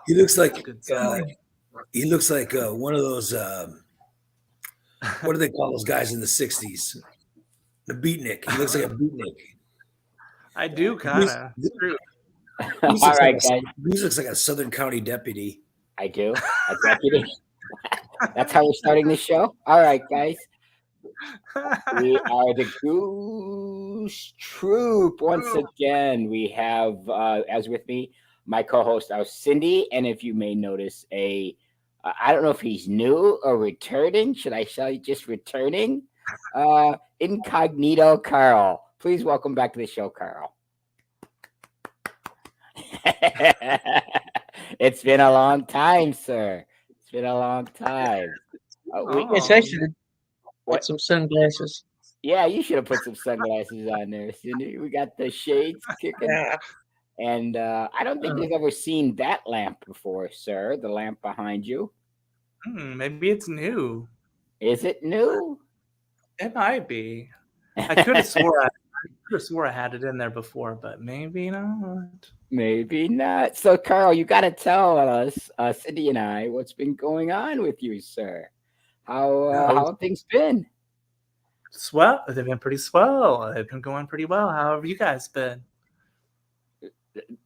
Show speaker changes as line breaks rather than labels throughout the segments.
He looks
That's
like
good stuff.
one of those. What do they call those guys in the '60s? The beatnik. He looks like a beatnik.
I do kind
Goose,
of. True.
Goose
All
looks like
right, guys.
Goose looks like a Southern County deputy.
I do. A deputy. That's how we're starting the show. All right, guys. We are the Goose Troop. Once again, we have, as with me, my co-host, our Cindy. And if you may notice, I don't know if he's new or returning. Should I say just returning? Incognito Carl. Please welcome back to the show, Carl. It's been a long time, sir. It's been a long time.
Yes, I should have
What?
put some sunglasses.
Yeah, you should have put some sunglasses on there, Cindy. We got the shades kicking.
Yeah.
And I don't think we've ever seen that lamp before, sir. The lamp behind you.
Maybe it's new.
Is it new?
It might be. I could have swore I had it in there before, but maybe not.
Maybe not. So, Carl, you got to tell us, Cindy and I, what's been going on with you, sir. How have things been?
Swell. They've been pretty swell. They've been going pretty well. How have you guys been?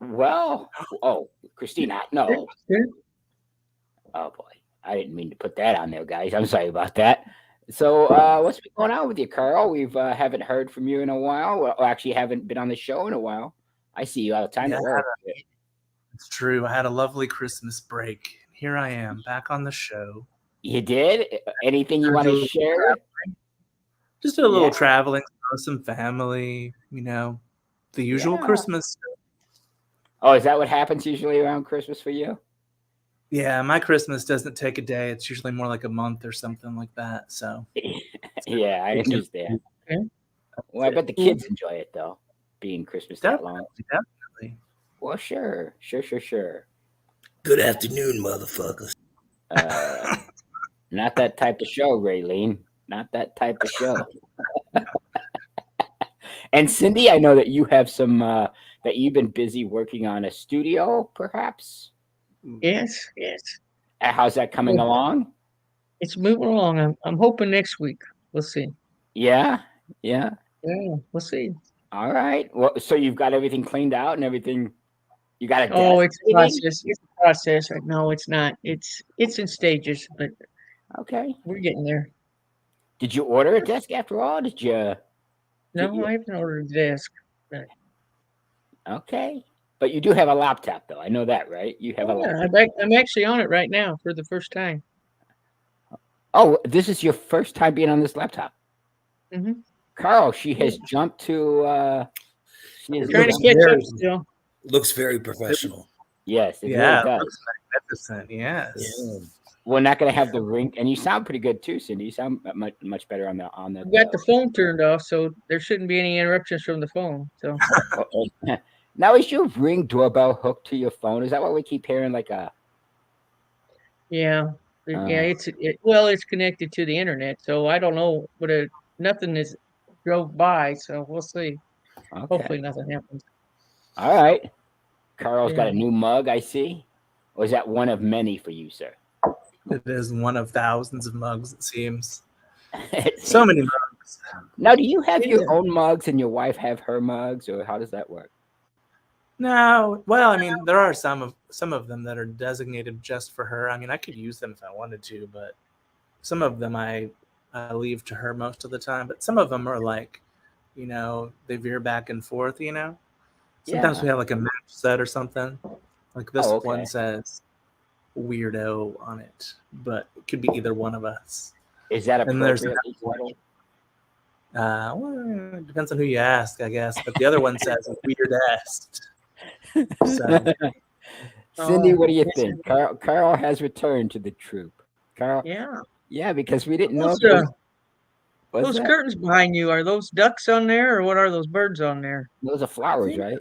Well, Christina, no. Oh boy, I didn't mean to put that on there, guys. I'm sorry about that. So, what's been going on with you, Carl? We've haven't heard from you in a while. Well, actually, haven't been on the show in a while. I see you all the time at work.
It's true. I had a lovely Christmas break. Here I am, back on the show.
You did? Anything you want to share?
Just a little traveling, some family, the usual Christmas stuff.
Oh, is that what happens usually around Christmas for you?
Yeah, my Christmas doesn't take a day. It's usually more like a month or something like that. So,
yeah, I understand. Okay. Well, I bet the kids enjoy it though, being Christmas that long.
Definitely.
Well, sure.
Good afternoon, motherfuckers.
Not that type of show, Raylene. Not that type of show. And Cindy, I know that you have some that you've been busy working on a studio, perhaps.
Yes.
How's that coming along?
It's moving along. I'm hoping next week. We'll see.
Yeah.
We'll see.
All right. Well, so you've got everything cleaned out and everything. You got a desk?
Oh, it's a process. It's a process. No, it's not. It's in stages, but
okay,
we're getting there.
Did you order a desk after all? Did you?
No, I haven't ordered a desk. But...
Okay. But you do have a laptop, though. I know that, right? You have a laptop.
I'm actually on it right now for the first time.
Oh, this is your first time being on this laptop?
Mm-hmm.
Carl, she has jumped to...
She's trying to catch up still.
Looks very professional.
Yes, it really does.
Looks magnificent, yes.
Yeah. We're not going to have the ring, and you sound pretty good too, Cindy. You sound much better on the.
We got the phone turned off, so there shouldn't be any interruptions from the phone. So
now, is your Ring doorbell hooked to your phone? Is that what we keep hearing? Like a.
Yeah. It's connected to the internet, so I don't know, but nothing is drove by, so we'll see. Okay. Hopefully, nothing happens.
All right, Carl's got a new mug. I see. Or is that one of many for you, sir?
It is one of thousands of mugs, it seems. So many mugs.
Now, do you have your own mugs and your wife have her mugs, or how does that work?
No. Well, I mean, there are some of them that are designated just for her. I mean, I could use them if I wanted to, but some of them I leave to her most of the time. But some of them are like, they veer back and forth, Sometimes we have like a match set or something. Like this one says weirdo on it, but it could be either one of us.
Is that appropriate?
Well, it depends on who you ask, I guess. But the other one says weirdest. So.
Cindy, what do you think? Carl has returned to the troop. Carl,
yeah,
because we didn't know.
Those curtains behind you, are those ducks on there, or what are those birds on there?
Those are flowers, right?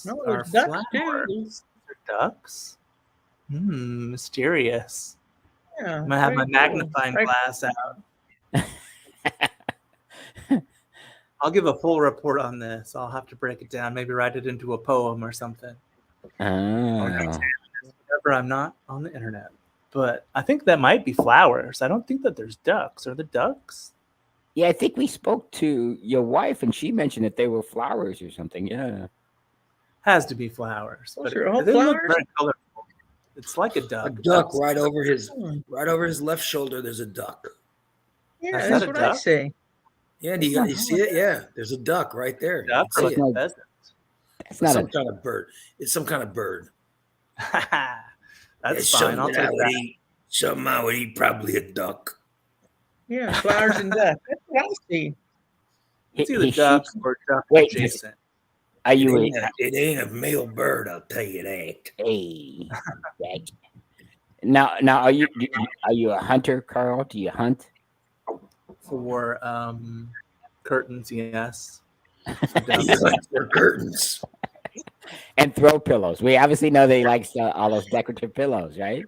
No, those ducks too.
Those are ducks. Mysterious.
Yeah,
I'm gonna have my magnifying glass out. I'll give a full report on this. I'll have to break it down, maybe write it into a poem or something.
Oh.
Remember, I'm not on the internet, but I think that might be flowers. I don't think that there's ducks. Are the ducks?
Yeah, I think we spoke to your wife, and she mentioned that they were flowers or something. Yeah.
Has to be flowers.
Those
But
are all
it didn't look
flowers?
very colorful. It's like a
A
duck.
duck
Ducks.
right over his left shoulder. There's a duck.
Yeah,
Is
that's
that a
what I
duck?
say.
Yeah, do you see it? Yeah, there's a duck right there. You
Duck
can
or
see
like
it.
a pheasant?
That's
Or
not
some
a.
kind of bird. It's some kind of bird.
That's
It's
fine. I'll
something
take
I would
that.
eat. Something I would eat. Probably a duck.
Yeah, flowers and duck. That's what I see.
It's
He
either duck
shoots.
or duck
Wait,
adjacent.
Are
It
you
ain't a male bird. I'll tell you that.
a? Right. Now, are you a hunter, Carl? Do you hunt?
For curtains, yes.
You hunt for curtains.
And throw pillows. We obviously know they like all those decorative pillows, right?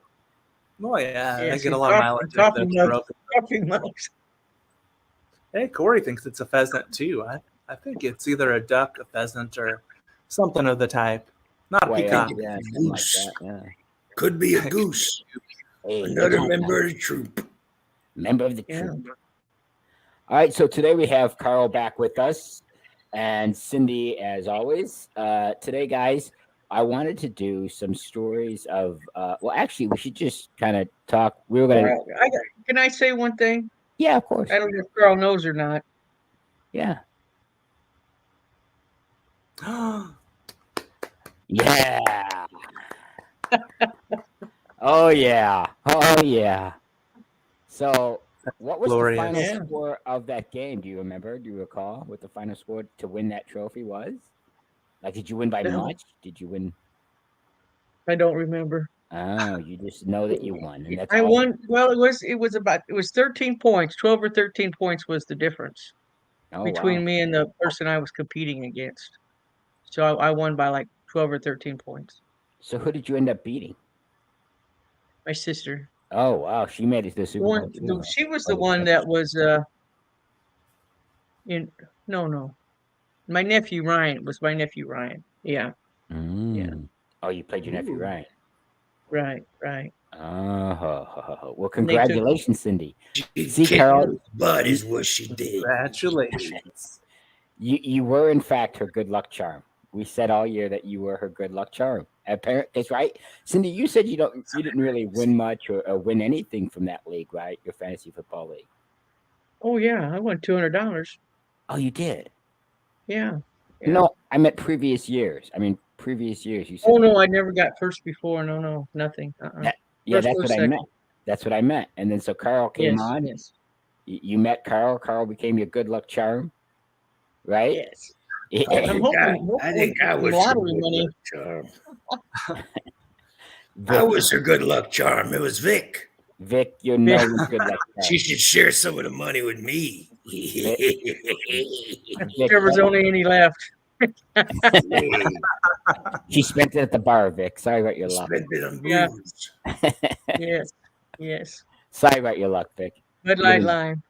Oh yeah, I
Yes,
get a
and
lot of mileage.
coffee
out of
mugs.
those.
Coffee mugs.
Hey, Corey thinks it's a pheasant too. I think it's either a duck, a pheasant, or something of the type. Not a
Well,
peacock.
yeah, something like
Goose.
that. Yeah.
Could be a goose.
Hey,
Another member of the troop.
member of the
Yeah.
troop. All right, so today we have Carl back with us and Cindy as always. Today, guys, I wanted to do some stories of. Well, actually, we should just kind of talk. We were gonna.
Can I say one thing?
Yeah, of course.
I don't know if Carl knows or not.
Yeah. Yeah. Oh yeah. Oh yeah. So, what was
Glorious.
the final
Yeah.
score of that game? Do you remember? Do you recall what the final score to win that trophy was? Like, did you win by
No.
much? Did you win?
I don't remember.
Oh, you just know that you won, and that's
I
all.
won. Well, it was 13 points. 12 or 13 points was the difference
Oh
between
wow.
me and the person I was competing against. So I won by like 12 or 13 points.
So who did you end up beating?
My sister.
Oh wow, she made it to the Super Bowl too.
She was
Oh,
the one that was in no. My nephew Ryan was my nephew Ryan. Yeah.
Mm. Oh, you played your nephew,
Ooh.
right?
Right.
Oh, well,
And they took-
congratulations, Cindy.
She
See,
kicked
Carol?
his butt is what she did.
Congratulations.
You were in fact her good luck charm. We said all year that you were her good luck charm. That's right, Cindy. You said you didn't really win much or win anything from that league, right? Your fantasy football league.
Oh yeah, I won $200.
Oh, you did.
Yeah. Yeah.
No, I meant previous years. Previous years. You said.
Oh no, I never got first before. No, nothing.
Yeah,
First
that's
or
what I
second.
meant. That's what I meant. And then so Carl came
Yes,
on.
yes,
You met Carl. Carl became your good luck charm, right?
yes.
I
I'm
think I
hoping
was
some
her
lottery
good
money.
luck charm. I
Vic,
was her good luck charm. It was Vic.
Vic, you're no one's good luck charm.
She should share some of the money with me.
Vic,
There was only any left.
she spent it at the bar, Vic. Sorry about your luck.
Spent it on
Yeah.
booze.
Yes.
Sorry about your luck, Vic.
Bud Light Lime.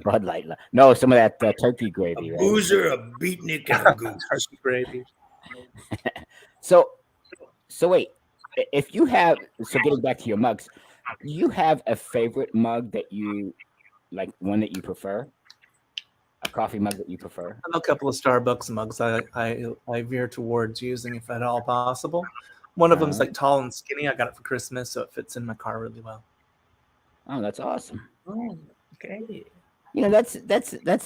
Bud Light. No, some of that turkey gravy,
A
right?
boozer, a beatnik, and a goose.
Turkey gravy.
So wait. If you have, getting back to your mugs, do you have a favorite mug that you like? One that you prefer? A coffee mug that you prefer?
I have a couple of Starbucks mugs I veer towards using if at all possible. One of them's like tall and skinny. I got it for Christmas, so it fits in my car really well.
Oh, that's awesome.
Oh, okay.
You know, that's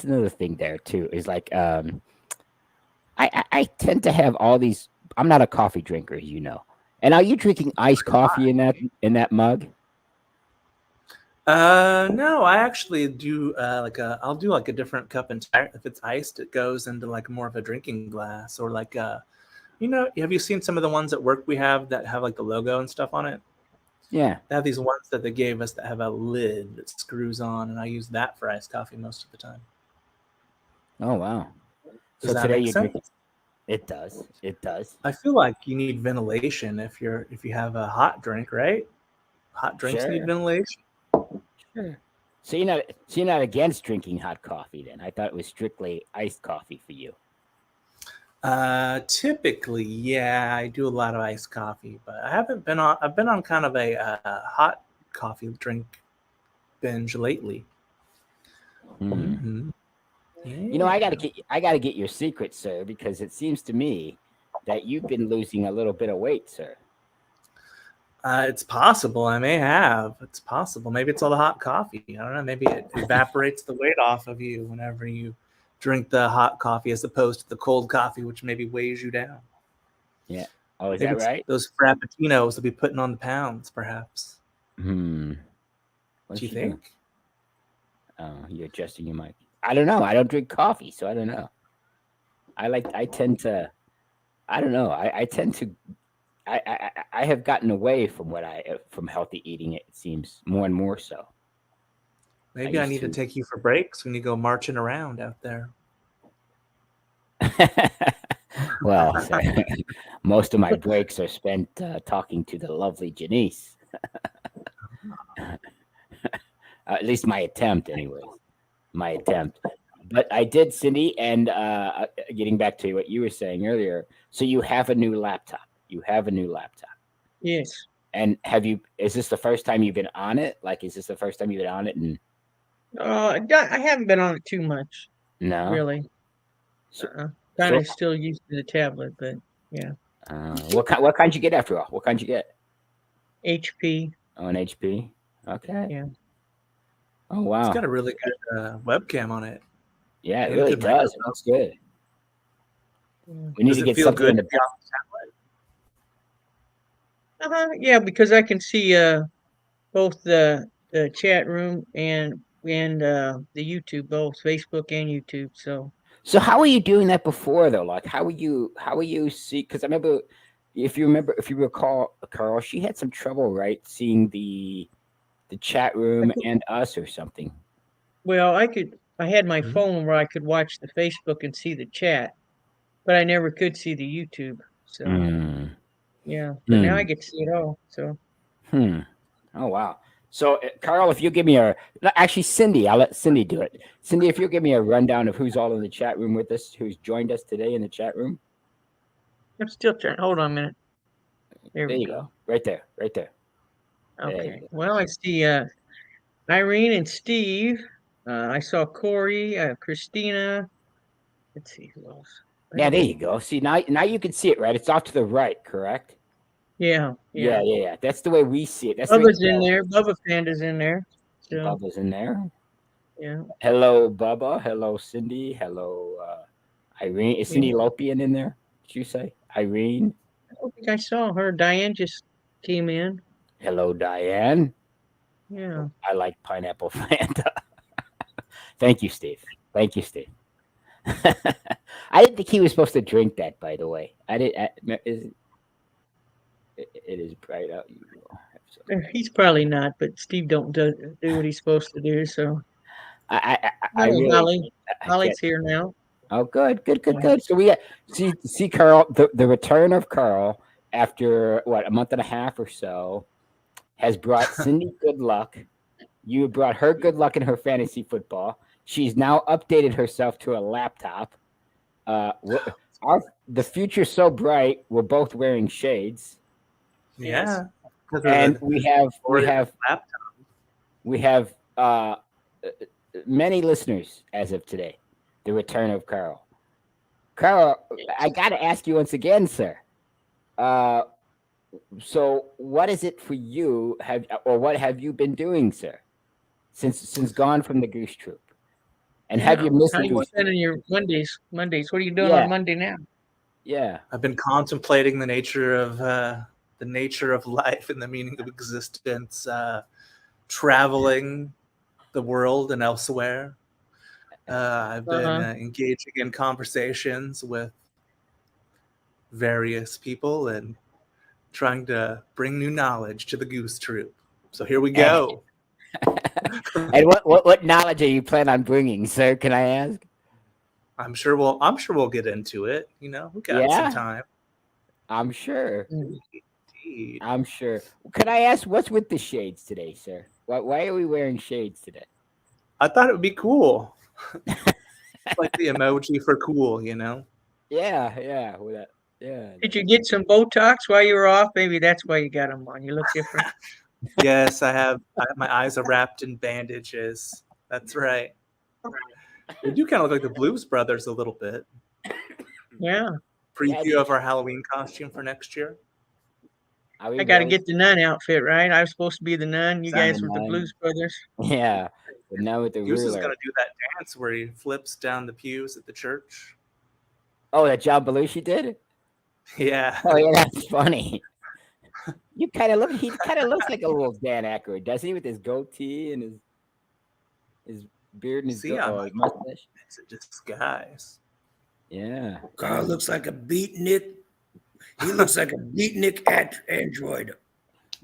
another thing there too. Is like, I tend to have all these. I'm not a coffee drinker, as you know. And are you drinking iced coffee in that mug?
No, I actually do I'll do like a different cup and if it's iced, it goes into like more of a drinking glass or like have you seen some of the ones at work we have that have like the logo and stuff on it?
Yeah.
They have these ones that they gave us that have a lid that screws on, and I use that for iced coffee most of the time.
Oh wow.
Does
So
that
today
make
you're
sense?
drinking. It does. It does.
I feel like you need ventilation if you have a hot drink, right? Hot drinks
Sure.
need ventilation.
Sure. So you're not against drinking hot coffee then? I thought it was strictly iced coffee for you.
Typically, yeah, I do a lot of iced coffee, but I haven't been on. I've been on kind of a hot coffee drink binge lately.
Hmm.
Yeah.
I gotta get your secret, sir, because it seems to me that you've been losing a little bit of weight, sir.
It's possible. I may have. It's possible. Maybe it's all the hot coffee. I don't know. Maybe it evaporates the weight off of you whenever you drink the hot coffee, as opposed to the cold coffee, which maybe weighs you down.
Yeah. Oh, is
Maybe
that right?
those frappuccinos will be putting on the pounds, perhaps.
What
Do you
she
think?
doing? Oh, you're adjusting your mic. I don't know. I don't drink coffee, so I don't know. I tend to. I don't know. I tend to. I have gotten away from from healthy eating. It seems more and more so.
Maybe I
used
need to
to-
take you for breaks when you go marching around out there.
Well, sir, most of my breaks are spent talking to the lovely Janice. At least my attempt, anyways. My attempt. But I did, Cindy, and getting back to what you were saying earlier. So you have a new laptop. You have a new laptop.
Yes.
And is this the first time you've been on it? Like, is this the first time you've been on it? And
I haven't been on it too much,
no,
really.
So,
Kind
so
of still used to the tablet, but yeah.
what kind you get after all? What kind you get?
HP.
Oh, an HP. Okay.
Yeah.
Oh wow.
It's got a really good webcam on it.
Yeah, it
and
really
good
does. It
microphone.
looks good.
Yeah.
We need
Does
to
it
get
feel
something
good
in
to
the.
be on the tablet?
Yeah, because I can see both the chat room and the YouTube, both Facebook and YouTube. So
So how were you doing that before though? Like how were you see? Because I remember, if you recall, Carl, she had some trouble, right, seeing the chat room and us or something.
well, I had my
Mhm.
phone where I could watch the Facebook and see the chat, but I never could see the YouTube. So yeah, but now I get to see it all. So
Oh wow. So Carl, if you give me actually Cindy, I'll let Cindy do it. Cindy, if you give me a rundown of who's all in the chat room with us, who's joined us today in the chat room.
I'm still trying. Hold on a minute. There we
you
go.
Right there. Right there.
Okay. Well, I see Irene and Steve. I saw Corey, Christina. Let's see who else.
Yeah, there you go. See, now you can see it, right? It's off to the right, correct?
Yeah.
That's the way we see it. That's
Bubba's
the way
in there. Bubba Panda's in there. So
Bubba's in there.
yeah.
Hello, Bubba. Hello, Cindy. Hello, Irene. Is Cindy Lopian in there? Did you say Irene?
I don't think I saw her. Diane just came in.
Hello, Diane.
Yeah.
I like pineapple Fanta. Thank you, Steve. Thank you, Steve. I didn't think he was supposed to drink that, by the way. It is bright out.
He's probably not, but Steve don't do what he's supposed to do. So
I really,
Holly. Holly's here now.
Oh, good. So we see Carl, the return of Carl after what, a month and a half or so, has brought Cindy good luck. You brought her good luck in her fantasy football. She's now updated herself to a laptop. The future's so bright. We're both wearing shades.
Yeah.
And we have many listeners as of today. The return of Carl. Carl, I got to ask you once again, sir. So what is it for you? What have you been doing, sir, since gone from the Goose Troop? And have you missed
How
the
you
Goose
spending your Mondays? What are you doing on Monday now?
Yeah,
I've been contemplating the nature of life and the meaning of existence, traveling the world and elsewhere. I've been engaging in conversations with various people and trying to bring new knowledge to the Goose Troop. So here we go.
And what knowledge are you planning on bringing, sir? Can I ask?
I'm sure we'll get into it. We got some time.
I'm sure.
Indeed.
I'm sure. Can I ask what's with the shades today, sir? Why are we wearing shades today?
I thought it would be cool. Like the emoji for cool,
Yeah. With that. Yeah.
Did you get some Botox while you were off? Maybe that's why you got them on. You look different.
Yes, my eyes are wrapped in bandages. That's right. They do kind of look like the Blues Brothers a little bit.
Yeah.
Preview of our Halloween costume for next year.
I got to get the nun outfit, right? I was supposed to be the nun. You guys were the
nun.
Blues Brothers.
Yeah. But now with the
Goose is
ruler.
going to do that dance where he flips down the pews at the church.
Oh, that John Belushi did?
Yeah.
Oh, yeah, that's funny. He kind of looks like a little Dan Aykroyd, doesn't he, with his goatee and his beard and his mustache?
It's a disguise.
Yeah.
Carl looks like a beatnik. He looks like a beatnik android.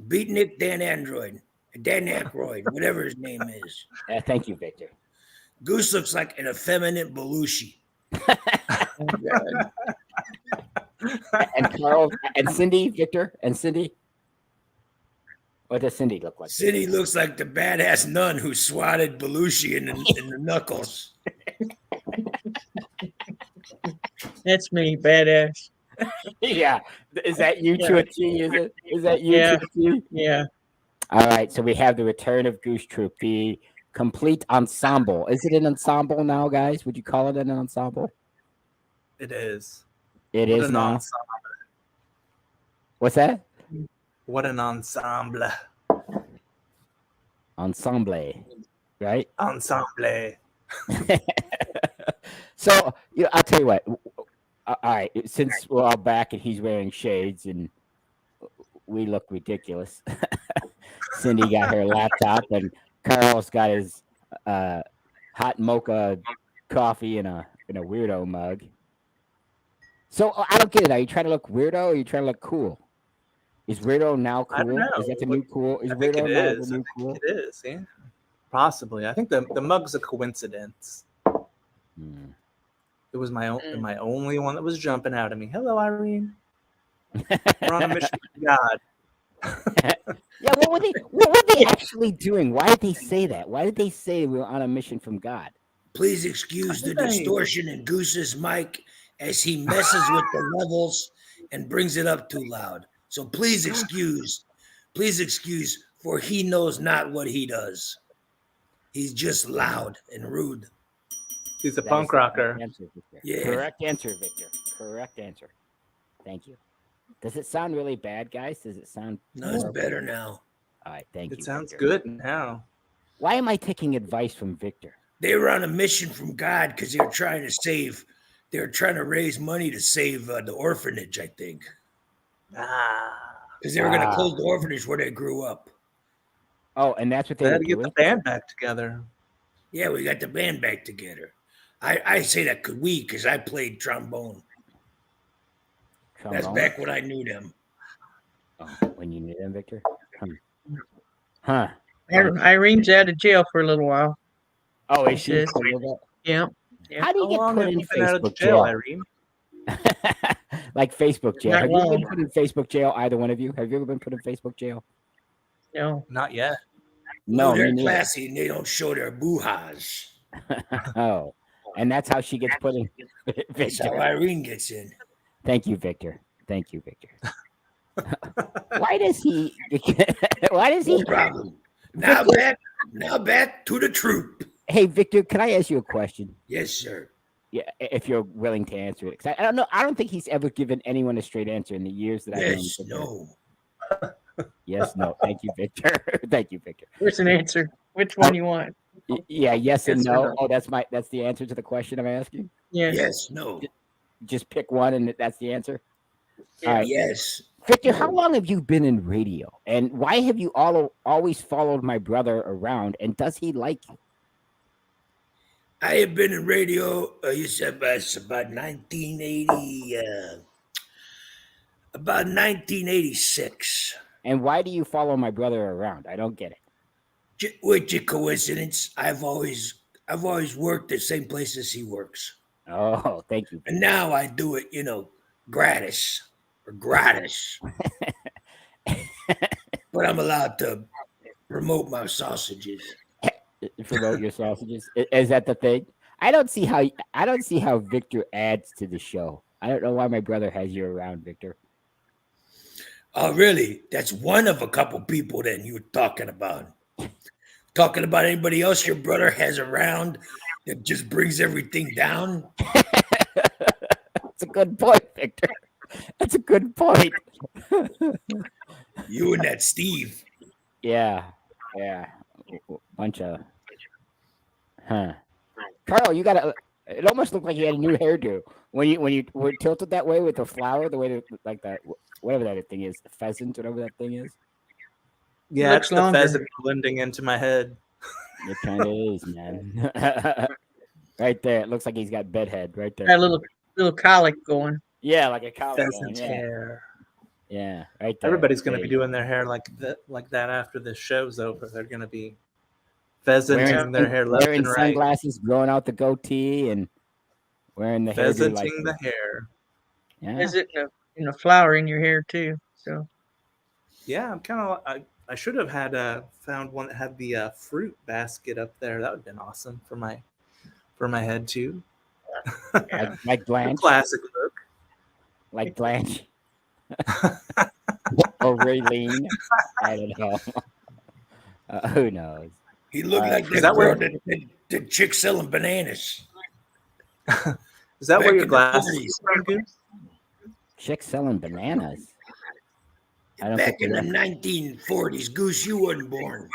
Beatnik Dan Android. Dan Aykroyd, whatever his name is.
Thank you, Victor.
Goose looks like an effeminate Belushi.
And Carl and Cindy, Victor and Cindy. What does Cindy look like?
Cindy looks like the badass nun who swatted Belushi in the knuckles.
That's me, badass.
Yeah. Is that you to a T? Is it? Is that you to a T?
Yeah.
All right. So we have the return of Goose Troop, the complete ensemble. Is it an ensemble now, guys? Would you call it an ensemble?
It is.
It is now.
Ensemble.
What's that?
What an ensemble.
Ensemble, right?
Ensemble.
So I'll tell you what. All right, since we're all back and he's wearing shades and we look ridiculous, Cindy got her laptop and Carl's got his hot mocha coffee in a weirdo mug. So I don't get it. Are you trying to look weirdo or are you trying to look cool? Is weirdo now cool?
I don't know.
Is that the new cool? Is
I think
weirdo
it
now
is.
the new cool?
It is, yeah. Possibly. I think the mug's a coincidence. It was my only one that was jumping out at me. Hello, Irene. We're on a mission to God.
Yeah, what were they actually doing? Why did they say that? Why did they say we were on a mission from God?
Please excuse the distortion in Goose's mic as he messes with the levels and brings it up too loud. So please excuse, for he knows not what he does. He's just loud and rude.
He's a punk rocker.
Yeah.
Correct answer, Victor. Correct answer. Thank you. Does it sound really bad, guys? Does it sound?
No, it's better now.
All right, thank you.
It sounds
Victor.
good now.
Why am I taking advice from Victor?
They were on a mission from God because they were trying to raise money to save the orphanage, I think. Because they were going to close the orphanage where they grew up.
Oh, and that's what
They had to get the band back together.
Yeah, we got the band back together. I say that because I played trombone. That's back when I knew them.
Oh, when you knew them, Victor? Huh.
Irene's out of jail for a little while.
Oh, is she?
Yeah.
How do you get put in Facebook jail, Irene? Like Facebook jail. Have you ever been put in Facebook jail, either one of you? Have you ever been put in Facebook jail?
No.
Not yet.
No, they're classy and they don't show their boo-ha's.
Oh, and that's how she gets put in.
That's how Irene gets in.
Thank you, Victor. Thank you, Victor. Why does he? No
problem. Now back to the troop.
Hey, Victor, can I ask you a question?
Yes, sir.
Yeah, if you're willing to answer it, because I don't know. I don't think he's ever given anyone a straight answer in the years that I've known him.
No.
Yes, no. Thank you, Victor. Thank you, Victor.
Here's an answer. Which one you want?
Yeah, yes and no. Oh, that's the answer to the question I'm asking.
Yes, no.
Just pick one, and that's the answer.
Yeah, all right. Yes.
Victor, how long have you been in radio, and why have you always followed my brother around? And does he like you?
I have been in radio. You said about 1980, about 1986.
And why do you follow my brother around? I don't get it.
With your coincidence, I've always worked the same places he works.
Oh, thank you.
And now I do it, gratis. But I'm allowed to promote my sausages.
Promote your sausages? Is that the thing? I don't see how Victor adds to the show. I don't know why my brother has you around, Victor.
Oh, really? That's one of a couple people then you were talking about. Talking about anybody else your brother has around that just brings everything down?
That's a good point, Victor. That's a good point.
You and that Steve.
Yeah. Bunch of, Carl, you got a. It almost looked like you had a new hairdo when you were tilted that way with the flower, the way that like that, whatever that thing is, the pheasant, whatever that thing is.
Yeah,
Looks
it's the
longer.
pheasant blending into my head.
It kind of is, man. Right there, it looks like he's got bedhead right there.
Got a little colic going.
Yeah, like a cow.
Pheasant
Yeah.
hair.
Yeah, right there.
Everybody's going to
There
be
you go.
doing their hair like that after this show's over. They're going to be pheasanting their hair left
wearing
and right.
sunglasses, growing out the goatee, and wearing the hairdo like
Pheasanting the hair.
Yeah.
Is it in a flower in your hair too? So
Yeah, I'm kind of. I should have had found one that had the fruit basket up there. That would have been awesome for my head too.
like Blanche.
Classic look.
Like Blanche. Or Raylene. I don't know. Who knows?
He looked like
is
that
that
girl,
where-
the chick selling bananas.
Is that
Back
where your
in the
glasses
40s.
are from, Goose?
Chick selling bananas. I don't
Back
think
in the
we-
1940s, Goose, you wasn't born.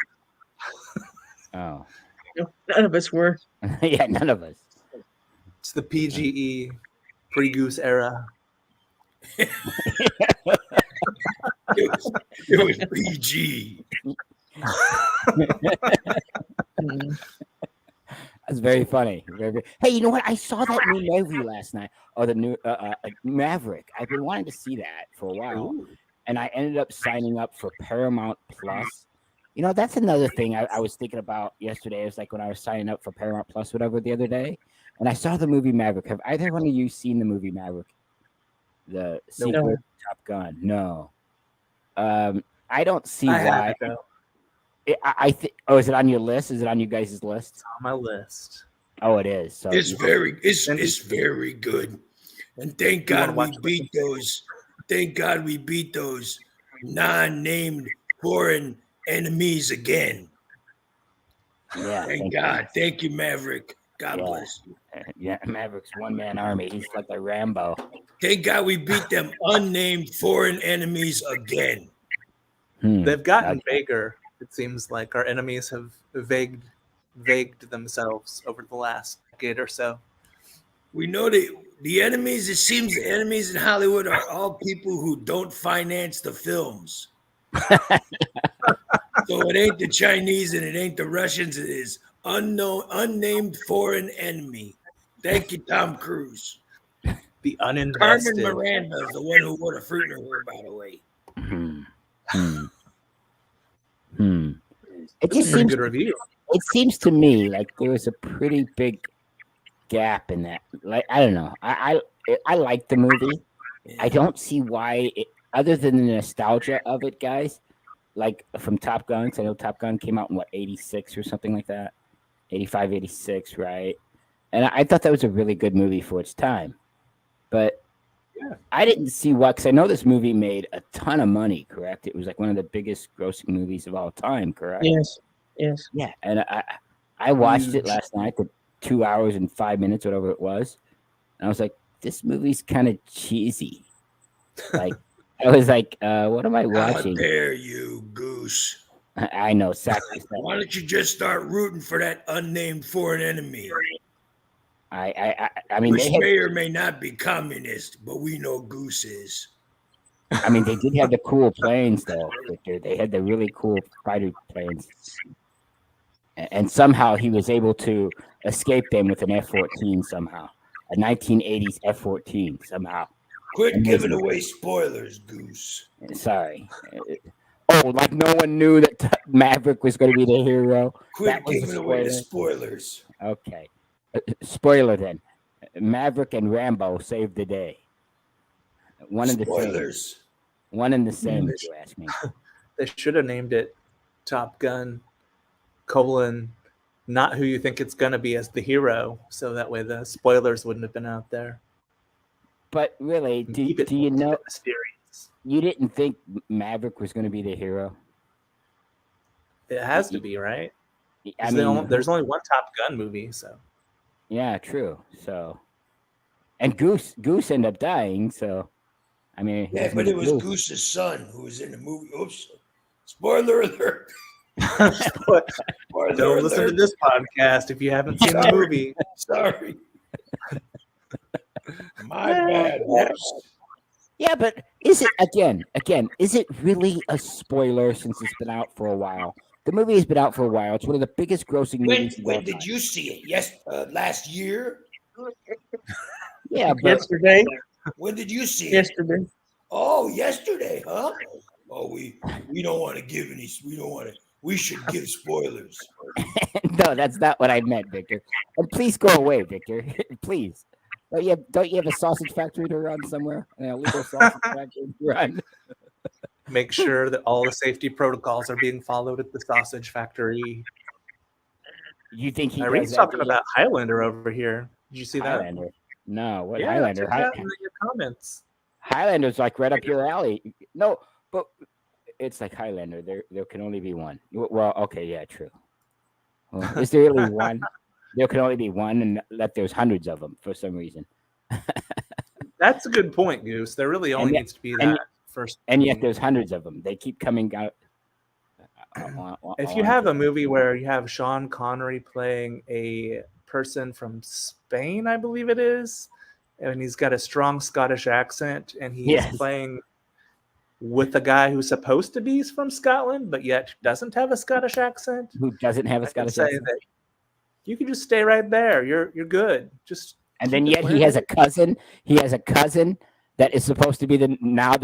Oh.
none of us were.
Yeah, none of us.
It's the PGE pre-Goose era.
It was PG.
Mm.
That's very funny. Hey, you know what? I saw that new movie last night. Oh, the new Maverick. I've been wanting to see that for a while, and I ended up signing up for Paramount Plus. You know, that's another thing I was thinking about yesterday. It was like when I was signing up for Paramount Plus, whatever, the other day, and I saw the movie Maverick. Have either one of you seen the movie Maverick? The sequel to Top Gun? No. I don't see why. I think. Oh, is it on your list? Is it on you guys' list?
It's on my list.
Oh, it is. So
It's very good. And thank God we beat those. Thank God we beat those non-named foreign enemies again.
Yeah.
Thank God. Thank you, Maverick. God bless you.
Yeah, Maverick's one-man army. He's like the Rambo.
Thank God we beat them unnamed foreign enemies again.
They've gotten vaguer. It seems like our enemies have vagued themselves over the last decade or so.
We know the enemies, it seems the enemies in Hollywood are all people who don't finance the films. So it ain't the Chinese and it ain't the Russians. It is unnamed foreign enemy. Thank you, Tom Cruise.
The uninvested.
Carmen Miranda is the one who wore the fruit in her hair, by the way.
It just
pretty
seems
good review.
It seems to me like there was a pretty big gap in that. Like I don't know. I like the movie. I don't see why, other than the nostalgia of it, guys. Like from Top Gun, because I know Top Gun came out in 86 or something like that, 85, 86, right? And I thought that was a really good movie for its time. But I didn't see why, because I know this movie made a ton of money, correct? It was like one of the biggest grossing movies of all time, correct?
Yes.
Yeah, and I watched it last night, the 2 hours and 5 minutes, whatever it was. And I was like, this movie's kind of cheesy. Like, I was like, what am I watching?
How dare you, Goose?
I know,
Why don't you just start rooting for that unnamed foreign enemy?
I mean,
which may or may not be communist, but we know Goose is.
I mean, they did have the cool planes, though, Victor. They had the really cool fighter planes. And somehow he was able to escape them with an F-14 somehow. A 1980s F-14 somehow.
Quit giving away spoilers, Goose.
Sorry. Oh, like no one knew that Maverick was going to be the hero.
Quit giving away the spoilers.
Okay. Spoiler then. Maverick and Rambo saved the day. One and the same. One and the same, if you ask me.
They should have named it Top Gun, not who you think it's going to be as the hero, so that way the spoilers wouldn't have been out there.
But really, do
Keep it
you know?
mysterious.
You didn't think Maverick was going to be the hero?
It has to be, right?
I mean,
There's only one Top Gun movie, so
yeah, true. So, and Goose ended up dying. So, I mean,
Yeah, but it was Goose's son who was in the movie. Oops. Spoiler alert. Spoiler
don't listen to
alert.
this podcast if you haven't seen the movie.
Sorry. My bad. Whoops.
Yeah, but is it again? Is it really a spoiler since it's been out for a while? The movie has been out for a while. It's one of the biggest grossing movies.
When did you see it? Yes, last year.
Yeah, but
Yesterday.
When did you see it?
Yesterday.
Oh, yesterday, huh? Oh, we don't want to give any. We don't want to. We should give spoilers.
no, that's not what I meant, Victor. And please go away, Victor. Please. Don't you have a sausage factory to run somewhere? An illegal sausage factory to run?
Make sure that all the safety protocols are being followed at the sausage factory.
You think he
Irene's
does
talking about Highlander over here. Did you see
Highlander?
that?
No, what
Yeah,
Highlander?
check that in your comments.
Highlander's like right up your alley. No, but it's like Highlander. There can only be one. Well, okay, yeah, true. Well, is there really one? There can only be one, and that there's hundreds of them for some reason.
That's a good point, Goose. There really only needs to be that first.
And yet there's hundreds of them. They keep coming out.
If you have a movie where you have Sean Connery playing a person from Spain, I believe it is, and he's got a strong Scottish accent, and he's playing with a guy who's supposed to be from Scotland, but yet doesn't have a Scottish accent.
Who doesn't have a Scottish accent?
That you can just stay right there. You're good.
And then yet he has a cousin. He has a cousin that is supposed to be the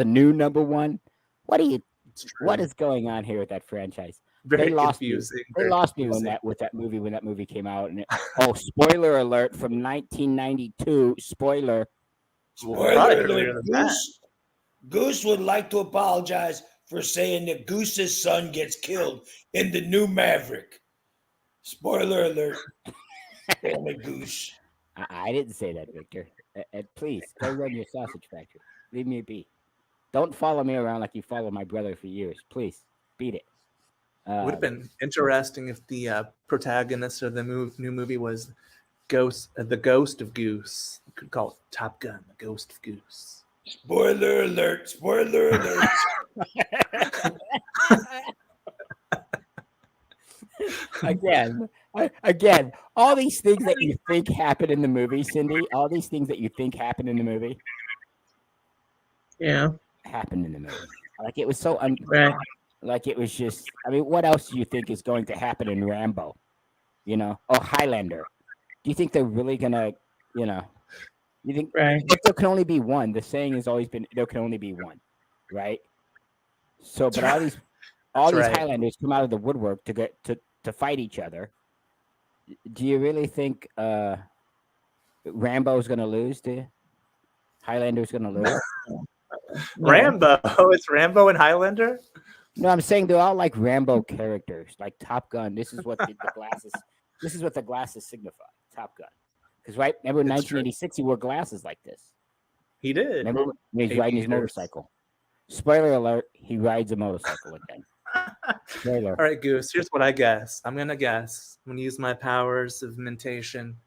new number one. What is going on here with that franchise?
Very confusing.
They lost me when that movie came out. And spoiler alert from 1992. Spoiler
alert. Goose would like to apologize for saying that Goose's son gets killed in the new Maverick. Spoiler alert. Damn it, Goose.
I didn't say that, Victor. Please, go run your sausage factory. Leave me be. Don't follow me around like you followed my brother for years. Please, beat it.
Would have been interesting if the protagonist of the new movie was the Ghost of Goose. You could call it Top Gun, the Ghost of Goose.
Spoiler alert. Spoiler alert.
Again, all these things that you think happen in the movie, Cindy, all these things that you think happen in the movie.
Yeah.
Happened in the movie. Like it was so
right.
Like it was just, I mean, what else do you think is going to happen in Rambo? Or Highlander? Do you think they're really gonna, you think but there can only be one. The saying has always been there can only be one, right? So but all these Highlanders come out of the woodwork to get to fight each other. Do you really think Rambo's gonna lose, do you? Highlander's gonna lose?
Rambo? It's Rambo and Highlander?
No, I'm saying they're all like Rambo characters, like Top Gun. This is what the glasses. This is what the glasses signify. Top Gun, because remember in 1986 he wore glasses like this.
He did.
Remember when he's riding his motorcycle? Spoiler alert: he rides a motorcycle again. Spoiler.
All right, Goose. Here's what I guess. I'm gonna use my powers of mentation.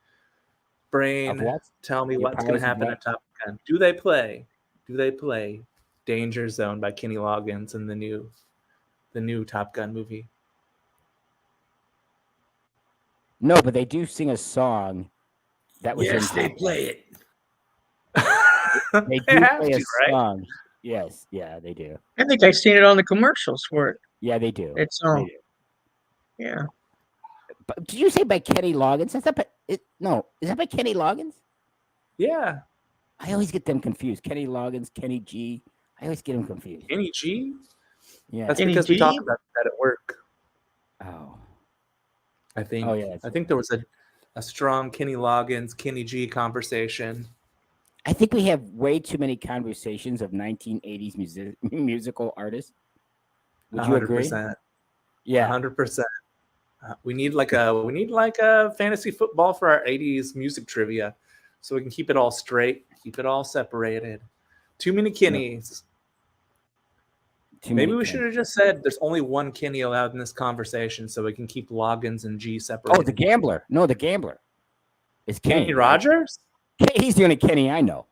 Brain, tell me what's gonna happen at Top Gun. Do they play Danger Zone by Kenny Loggins in the new Top Gun movie?
No, but they do sing a song that was
yes, they play it.
They do play a song. Yes, yeah, they do.
I think I've seen it on the commercials for it.
Yeah, they do.
It's song. Yeah.
But did you say by Kenny Loggins? Is that by Kenny Loggins?
Yeah.
I always get them confused. Kenny Loggins, Kenny G. I always get them confused.
Kenny G?
Yeah.
That's
Kenny
because
G?
we talked about that at work.
Oh.
I think.
Oh, yeah.
I think there was a strong Kenny Loggins, Kenny G conversation.
I think we have way too many conversations of 1980s musical artists. Would you agree?
100%.
Yeah,
100%. We need like a fantasy football for our 80s music trivia. so we can keep it all straight, keep it all separated. Too many Kinnys. Maybe we should have just said there's only one Kenny allowed in this conversation, so we can keep Loggins and G separated.
Oh, the gambler. No, the gambler. It's Kenny
Rogers?
He's the only Kenny I know.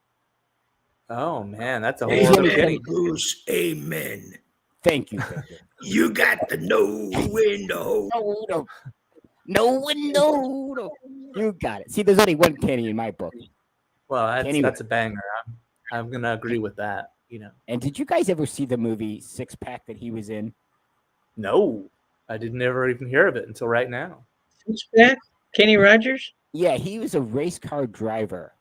Oh, man, that's a whole other Kenny.
Goose, amen.
Thank you, Victor.
You got to know when to hold.
No. You got it. See, there's only one Kenny in my book.
Well, that's a banger. I'm going to agree with that, you know.
And did you guys ever see the movie Six Pack that he was in?
No, I didn't ever even hear of it until right now.
Six Pack? Kenny Rogers?
Yeah, he was a race car driver.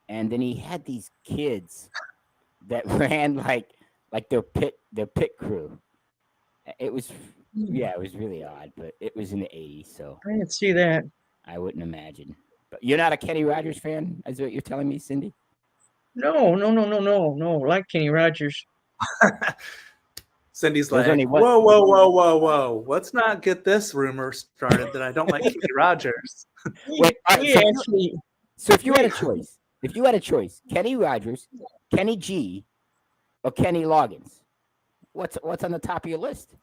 And then he had these kids that ran like their pit crew. It was really odd, but it was in the 80s, so
I didn't see that.
I wouldn't imagine. But you're not a Kenny Rogers fan, is what you're telling me, Cindy?
No. Like Kenny Rogers.
Cindy's like, whoa. Let's not get this rumor started that I don't like Kenny Rogers.
Wait, so if you had a choice, Kenny Rogers, Kenny G, or Kenny Loggins, what's on the top of your list?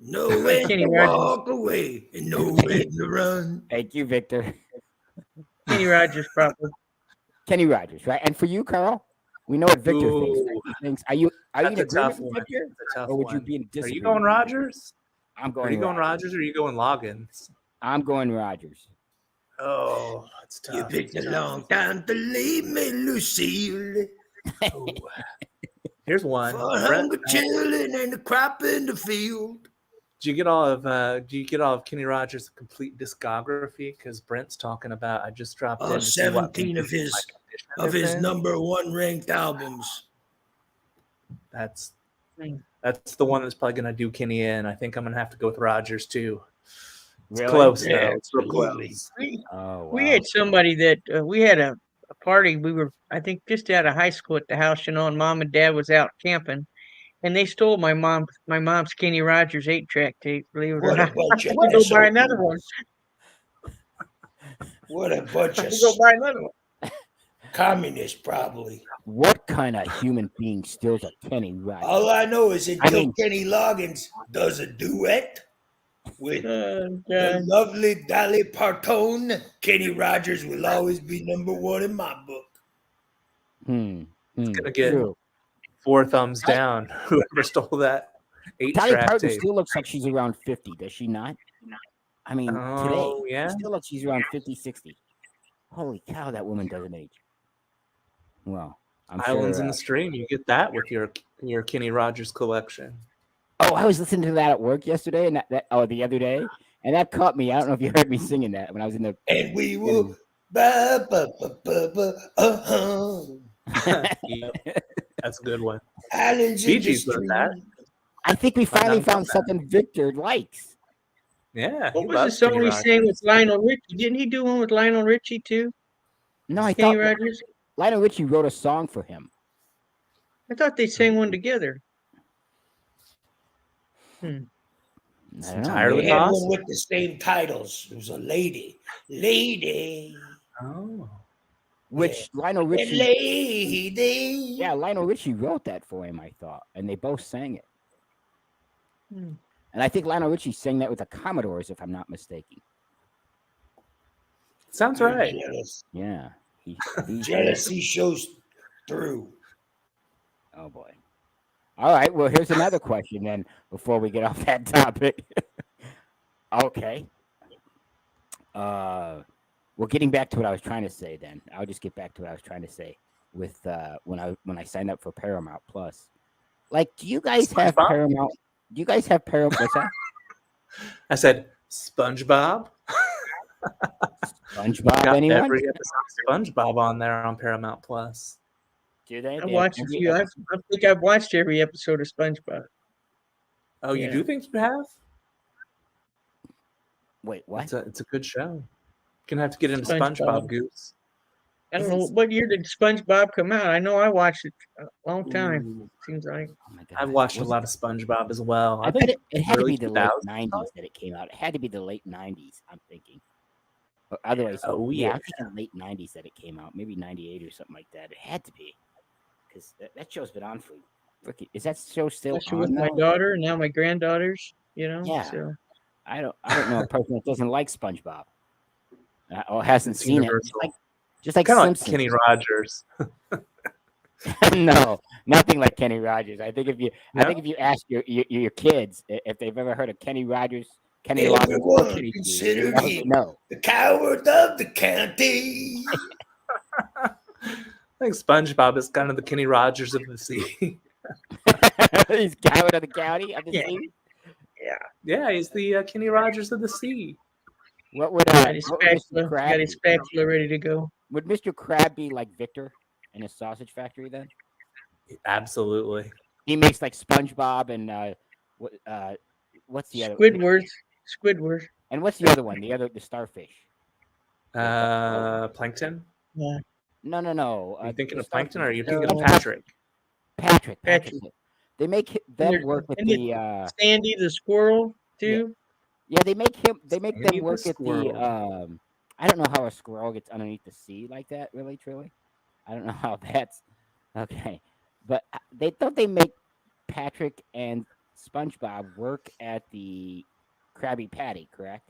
No way to walk away and no way to run.
Thank you, Victor.
Kenny Rogers, probably.
Kenny Rogers, right? And for you, Carl, we know what Victor thinks. Right? He thinks, are you in agreement with Victor, or would you be in disagreement?
Are you going Rogers?
I'm going.
Are you going Rogers or are you going Loggins?
I'm going Rogers.
Oh, that's tough.
You picked a long time to leave me, Lucille.
Oh. Here's one.
For hunger chilling and the crop in the field.
Do you get all of Kenny Rogers' complete discography? Because Brent's talking about. I just dropped in
17 of his number one ranked albums.
That's the one that's probably gonna do Kenny in. I think I'm gonna have to go with Rogers too. It's close though. It's real close.
We had somebody that we had a party. We were, I think, just out of high school at the house, and Mom and Dad was out camping, and they stole my mom's Kenny Rogers 8-track tape. Believe it or not, I go buy another one.
What a bunch of
go buy another one.
Communist, probably.
What kind of human being steals a Kenny Rogers?
All I know is until Kenny Loggins does a duet with the lovely Dolly Parton, Kenny Rogers will always be number one in my book.
It's gonna get 4 thumbs down. Whoever stole that 8-track
Dolly Parton
tape.
still looks like she's around 50, does she not? I mean, today,
yeah,
she still looks she's around 50, 60. Holy cow, that woman doesn't age. Well, I'm
Islands
sure,
in the Stream. You get that with your Kenny Rogers collection.
Oh, I was listening to that at work yesterday, and the other day, and that caught me. I don't know if you heard me singing that when I was in the.
And we will.
Yep. That's a good one.
Islands in the
Stream. That.
I think we finally found something Victor likes.
Yeah.
What was the song he sang with Lionel Richie? Didn't he do one with Lionel Richie too?
No, I
Kenny
thought
Rogers?
Lionel Richie wrote a song for him.
I thought they sang one together.
It's entirely
they had one
possible.
with the same titles. It was a lady.
Oh.
Which Lionel Richie.
Lady.
Yeah, Lionel Richie wrote that for him, I thought, and they both sang it. And I think Lionel Richie sang that with the Commodores, if I'm not mistaken.
Sounds right.
Yeah.
Jealousy shows through.
Oh boy. All right. Well, here's another question then before we get off that topic. Okay. Well, getting back to what I was trying to say then. I'll just get back to what I was trying to say with when I signed up for Paramount Plus. Like, do you guys have Paramount? Do you guys have Paramount? What's that?
I said SpongeBob.
SpongeBob,
Got
anyone?
every episode of SpongeBob on there on Paramount Plus.
Do they?
I watched a few. I think I've watched every episode of SpongeBob.
Oh, you do think you have?
Wait, what?
It's a good show. You're gonna have to get into SpongeBob, Goose.
I don't know what year did SpongeBob come out. I know I watched it a long time. Seems like.
Oh my God.
I've watched a lot of SpongeBob as well.
I bet it had to be the late
2000s.
90s that it came out. It had to be the late 90s, I'm thinking. Otherwise,
Oh,
yeah,
yeah.
I'm thinking late '90s that it came out, maybe '98 or something like that. It had to be because that show's been on for. Is that show still
Especially with
on
my
now?
daughter and now my granddaughters.
Yeah,
So
I don't know a person that doesn't like SpongeBob or hasn't
It's
seen
universal.
it. Just like
Kind of like
Simpsons.
Kenny Rogers.
No, nothing like Kenny Rogers. I think if you ask your kids if they've ever heard of Kenny Rogers, Kenny Loggins, or
Everyone
Kenny G,
considered
they'll say
him
no.
the coward of the county.
I think SpongeBob is kind of the Kenny Rogers of the sea.
He's coward of the county of the
Yeah.
sea.
Yeah, he's the Kenny Rogers of the sea.
What would
got his
Mr.
spatula,
Crab
got his
be?
spatula ready to go.
Would Mr. Crab be like Victor in his sausage factory then?
Absolutely.
He makes like SpongeBob and what's the other?
Squidward.
And what's the other one? The starfish.
Plankton?
Yeah.
No.
Are you thinking
the
of Plankton or are you
starfish.
thinking of Patrick?
Patrick.
Patrick.
They make
And
them
there-
work with
and
the.
Sandy the squirrel too.
Yeah, they make them
Sandy the
work at the.
squirrel.
I don't know how a squirrel gets underneath the sea like that. Really, truly, I don't know how that's okay. But they make Patrick and SpongeBob work at the Krabby Patty, correct?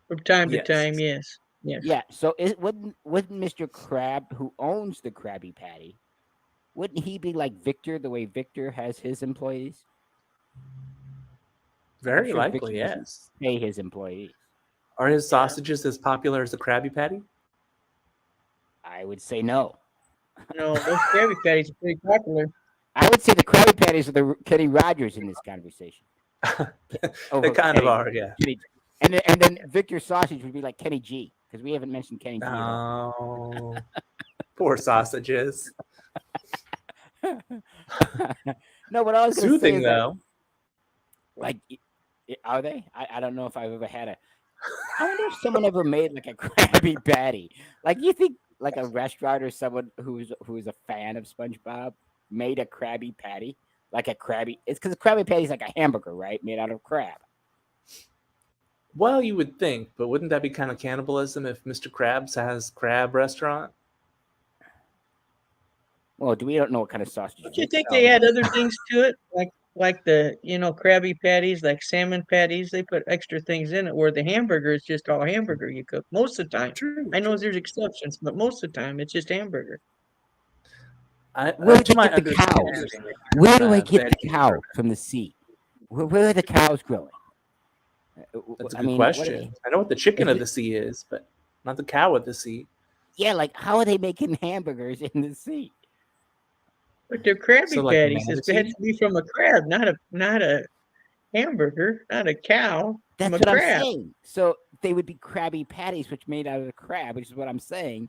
From time to
Yes.
time, yes.
Yeah. So wouldn't Mr. Crab, who owns the Krabby Patty, wouldn't he be like Victor the way Victor has his employees?
Very
sure
likely,
Victor doesn't
yes.
Pay his employees.
Are his sausages as popular as the Krabby Patty?
I would say no.
No, those Krabby Patties are pretty popular.
I would say the Krabby Patties are the Kenny Rogers in this conversation.
They kind of are, yeah.
Kenny, and then Victor Sausage would be like Kenny G because we haven't mentioned Kenny G. At all.
Oh, poor sausages.
No, but I was gonna say
Soothing
is
though.
like are they? I don't know if I've ever had a. I wonder if someone ever made like a Krabby Patty. Like you think like a restaurant or someone who's a fan of SpongeBob made a Krabby Patty, like a Krabby. It's because a Krabby Patty is like a hamburger, right? Made out of crab.
Well, you would think, but wouldn't that be kind of cannibalism if Mr. Krabs has crab restaurant?
Well, we don't know what kind of sausage.
Don't you think they add other things to it, like the Krabby Patties, like salmon patties? They put extra things in it. Where the hamburger is just all hamburger you cook most of the time.
True.
I know there's exceptions, but most of the time it's just hamburger.
Where do
To
they
my
get the cows?
understanding,
Where do I get the
veggie
cow
burger.
from the sea? Where are the cows growing?
That's a
I
good
mean, what are
question.
they-
I know what the chicken
is
of
it-
the sea is, but not the cow of the sea.
Yeah, like how are they making hamburgers in the sea?
But they're Krabby
So, like,
Patties. It
manatee?
has to be from a crab, not a hamburger, not a cow.
That's
from a
what I'm
crab.
saying. So they would be Krabby Patties, which made out of the crab, which is what I'm saying.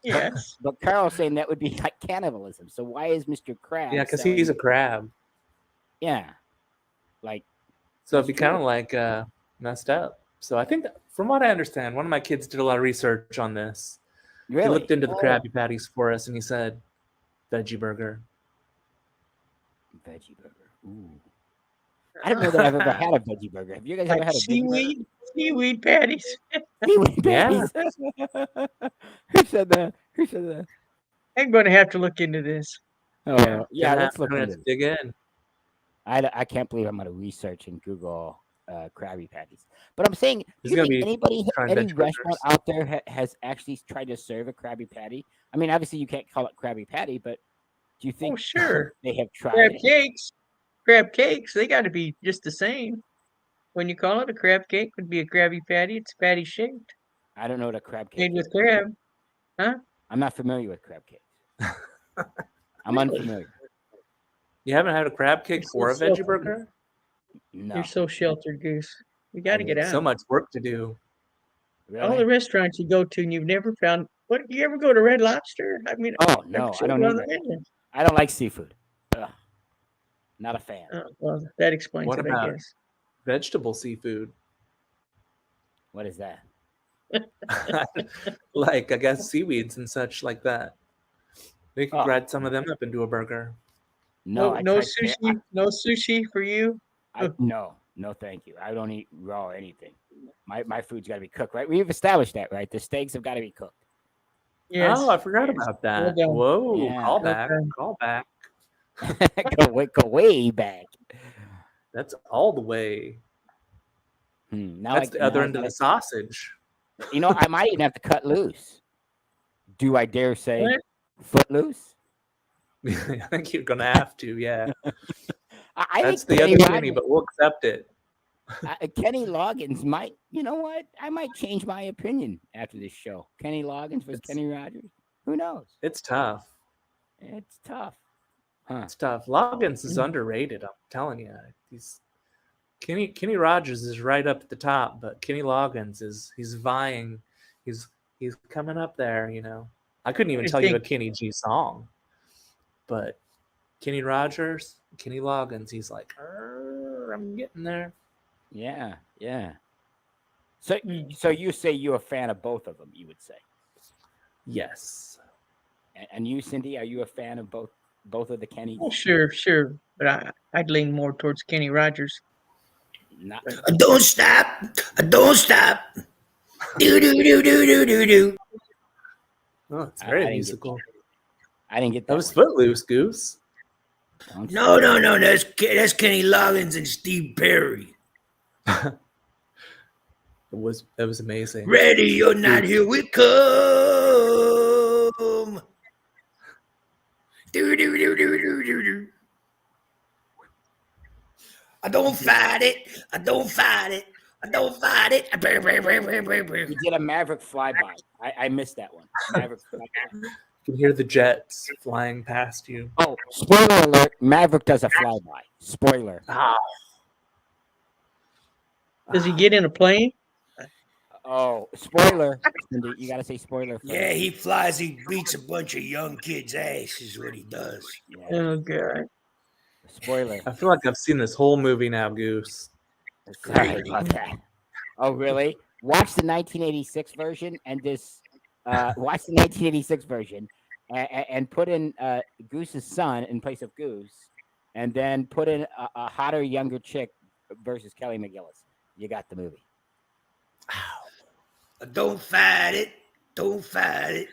Yes.
But Carl's saying that would be like cannibalism. So why is Mr. Crab?
Yeah, because
selling-
he's a crab.
yeah, like
So
That's
it'd be kind
true.
of like messed up. So I think, from what I understand, one of my kids did a lot of research on this.
really.
He looked into the
Oh,
Krabby Patties for us, and he said, "Veggie burger."
veggie burger. Ooh. I don't know that I've ever had a veggie burger. Have you guys ever
Like
had a veggie burger?
seaweed patties.
Seaweed
Yeah.
patties. Who said that? Who said that?
I'm going to have to look into this.
Oh, yeah.
Gonna
Let's
have-
look
gonna
into
have
it.
to dig in.
I can't believe I'm going to research and Google Krabby Patties. But I'm saying, do
There's
you
gonna
think
be
anybody,
trying
any
veggie
restaurant
burgers.
out there has actually tried to serve a Krabby Patty? I mean, obviously you can't call it Krabby Patty, but do you
Oh,
think
sure.
they have tried
Crab
it?
cakes. They got to be just the same. When you call it a crab cake, would be a Krabby Patty. It's patty shaped,
I don't know what a crab cake
made
is.
with crab.
I'm not familiar with crab cakes. I'm
Really?
unfamiliar.
You haven't had a crab cake
You're so
or a veggie
sheltered.
burger?
No.
You're so sheltered, Goose. You got to get out.
So much work to do.
Really?
All the restaurants you go to and you've never found. What? You ever go to Red Lobster? I mean,
Oh no, I don't
on
need
the
that.
menu.
I don't like seafood. Ugh. Not a fan.
Oh, well, that explains
What
it, I
about-
guess.
Vegetable seafood.
What is that?
Like, I guess, seaweeds and such like that. They could
Oh.
grind some of them up into a burger.
No,
No
I tried
sushi. No sushi for you.
no, thank you. I don't eat raw anything. My food's got to be cooked, right? We've established that, right? The steaks have got to be cooked.
Yes.
Oh, I forgot about that.
done.
Whoa,
Yeah.
call back,
done.
call back.
go way back.
That's all the way.
Now
That's the other end of the sausage.
You know, I might even have to cut loose. Do I dare say
What?
foot loose?
I think you're gonna have to. Yeah,
I
that's
think
the other
Kenny
Kenny, but we'll accept it.
Kenny Loggins might. You know what? I might change my opinion after this show. Kenny Loggins versus Kenny Rogers. Who knows?
It's tough.
It's tough. Huh.
It's tough. Loggins is underrated. I'm telling you. He's Kenny Rogers is right up at the top, but Kenny Loggins he's vying. He's coming up there. You know, I couldn't even tell you a Kenny G song, but Kenny Rogers, Kenny Loggins, he's like, I'm getting there.
Yeah. So you say you're a fan of both of them? You would say.
Yes.
And you, Cindy, are you a fan of both of the Kennys?
Oh, sure. But I'd lean more towards Kenny Rogers.
Not.
Don't stop. Don't stop. Do.
Oh, it's very
I didn't
musical.
I didn't get that.
That was
one.
Footloose, Goose.
No. That's Kenny Loggins and Steve Perry.
It was amazing.
Ready, you're not, here we come. Do. I don't fight it.
You did a Maverick flyby. I missed that one. Maverick flyby.
You can hear the jets flying past you.
Oh, spoiler alert! Maverick does a flyby. Spoiler.
Does he get in a plane?
Oh, spoiler! Cindy, you gotta say spoiler first.
Yeah, he flies. He beats a bunch of young kids' ass. Is what he does.
Yeah.
Oh God.
Spoiler.
I feel like I've seen this whole movie now, Goose.
Sorry about that. Oh, really? Watch the 1986 version and this. Watch the 1986 version and put in Goose's son in place of Goose, and then put in a hotter, younger chick versus Kelly McGillis. You got the movie.
Don't fight it.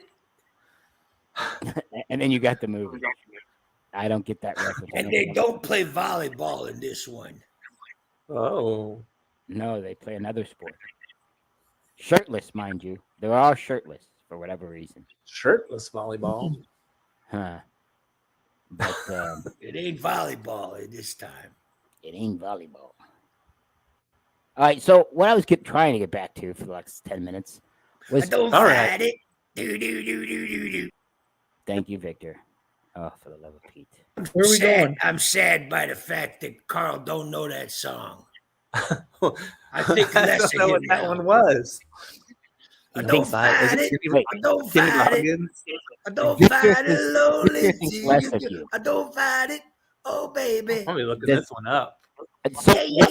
And then you got the movie. I don't get that reference.
And they don't play volleyball in this one.
Oh.
No, they play another sport. Shirtless, mind you. They're all shirtless for whatever reason.
Shirtless volleyball.
Huh. But
It ain't volleyball at this time.
it ain't volleyball. All right, so what I was trying to get back to for the last 10 minutes was...
Don't
all
fight
right.
it. Do.
Thank you, Victor. Oh, for the love of Pete.
Where are we going?
I'm sad by the fact that Carl don't know that song. I
I
think less
don't know
of
what
him
that
now.
one was.
I
He
don't
thinks-
fight
Is
it.
it
Wait,
I don't
Kenny
fight it.
Loggins?
I don't
Victor
fight it,
thinks-
lonely.
Victor thinks less of you.
I don't fight it. Oh, baby.
Let me look
Does-
this one up.
So
Yeah.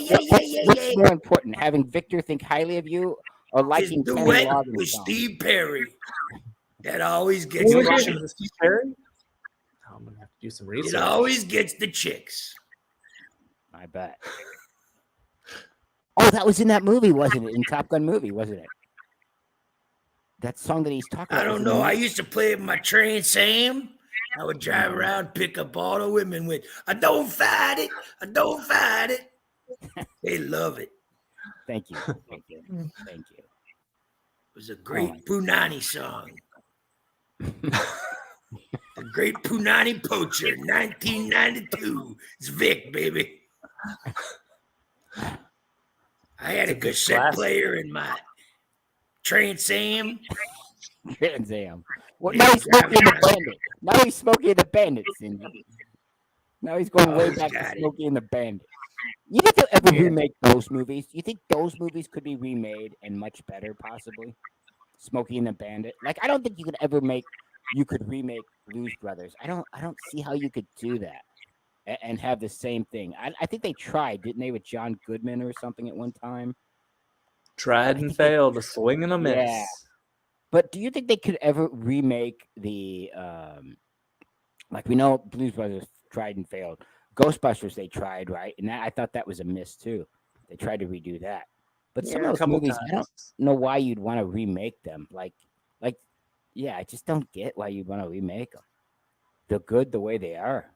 what's more important, having Victor think highly of you or
His
liking Kenny
duet
Loggins'
with
song?
Steve Perry. That always gets
You
the
watching
chicks.
the Steve Perry? Oh, I'm gonna have to do some
It
research.
always gets the chicks.
I bet. Oh, that was in that movie, wasn't it? In Top Gun movie, wasn't it? That song that he's talking
I
about. was
don't
in the
know. I
movie?
used to play it in my train, Sam. I would drive around, pick up all the women with, I don't fight it. I don't fight it. They love it.
Thank you. Thank you. Thank you.
It was a great Punani song. The Great Punani Poacher, 1992. It's Vic, baby. I had a cassette
classic.
player in my Trans Am.
Trans Am. Well,
Yeah,
now he's smoking the
driving
bandit. Now he's smoking the bandit, Cindy. Now he's going
Oh,
way
he's
back to
got it.
Smokey and the Bandit. You think they'll ever
Yeah.
remake those movies? You think those movies could be remade and much better, possibly? Smokey and the Bandit. Like, I don't think you could remake Blues Brothers. I don't see how you could do that and have the same thing. I think they tried, didn't they, with John Goodman or something at one time?
Tried and failed, a swing and a miss.
Yeah. But do you think they could ever remake the like we know Blues Brothers tried and failed. Ghostbusters they tried, right? And I thought that was a miss too. They tried to redo that. But some
Yeah,
of
a
those
couple
movies, I don't
times.
know why you'd want to remake them. Yeah, I just don't get why you'd want to remake them. They're good the way they are.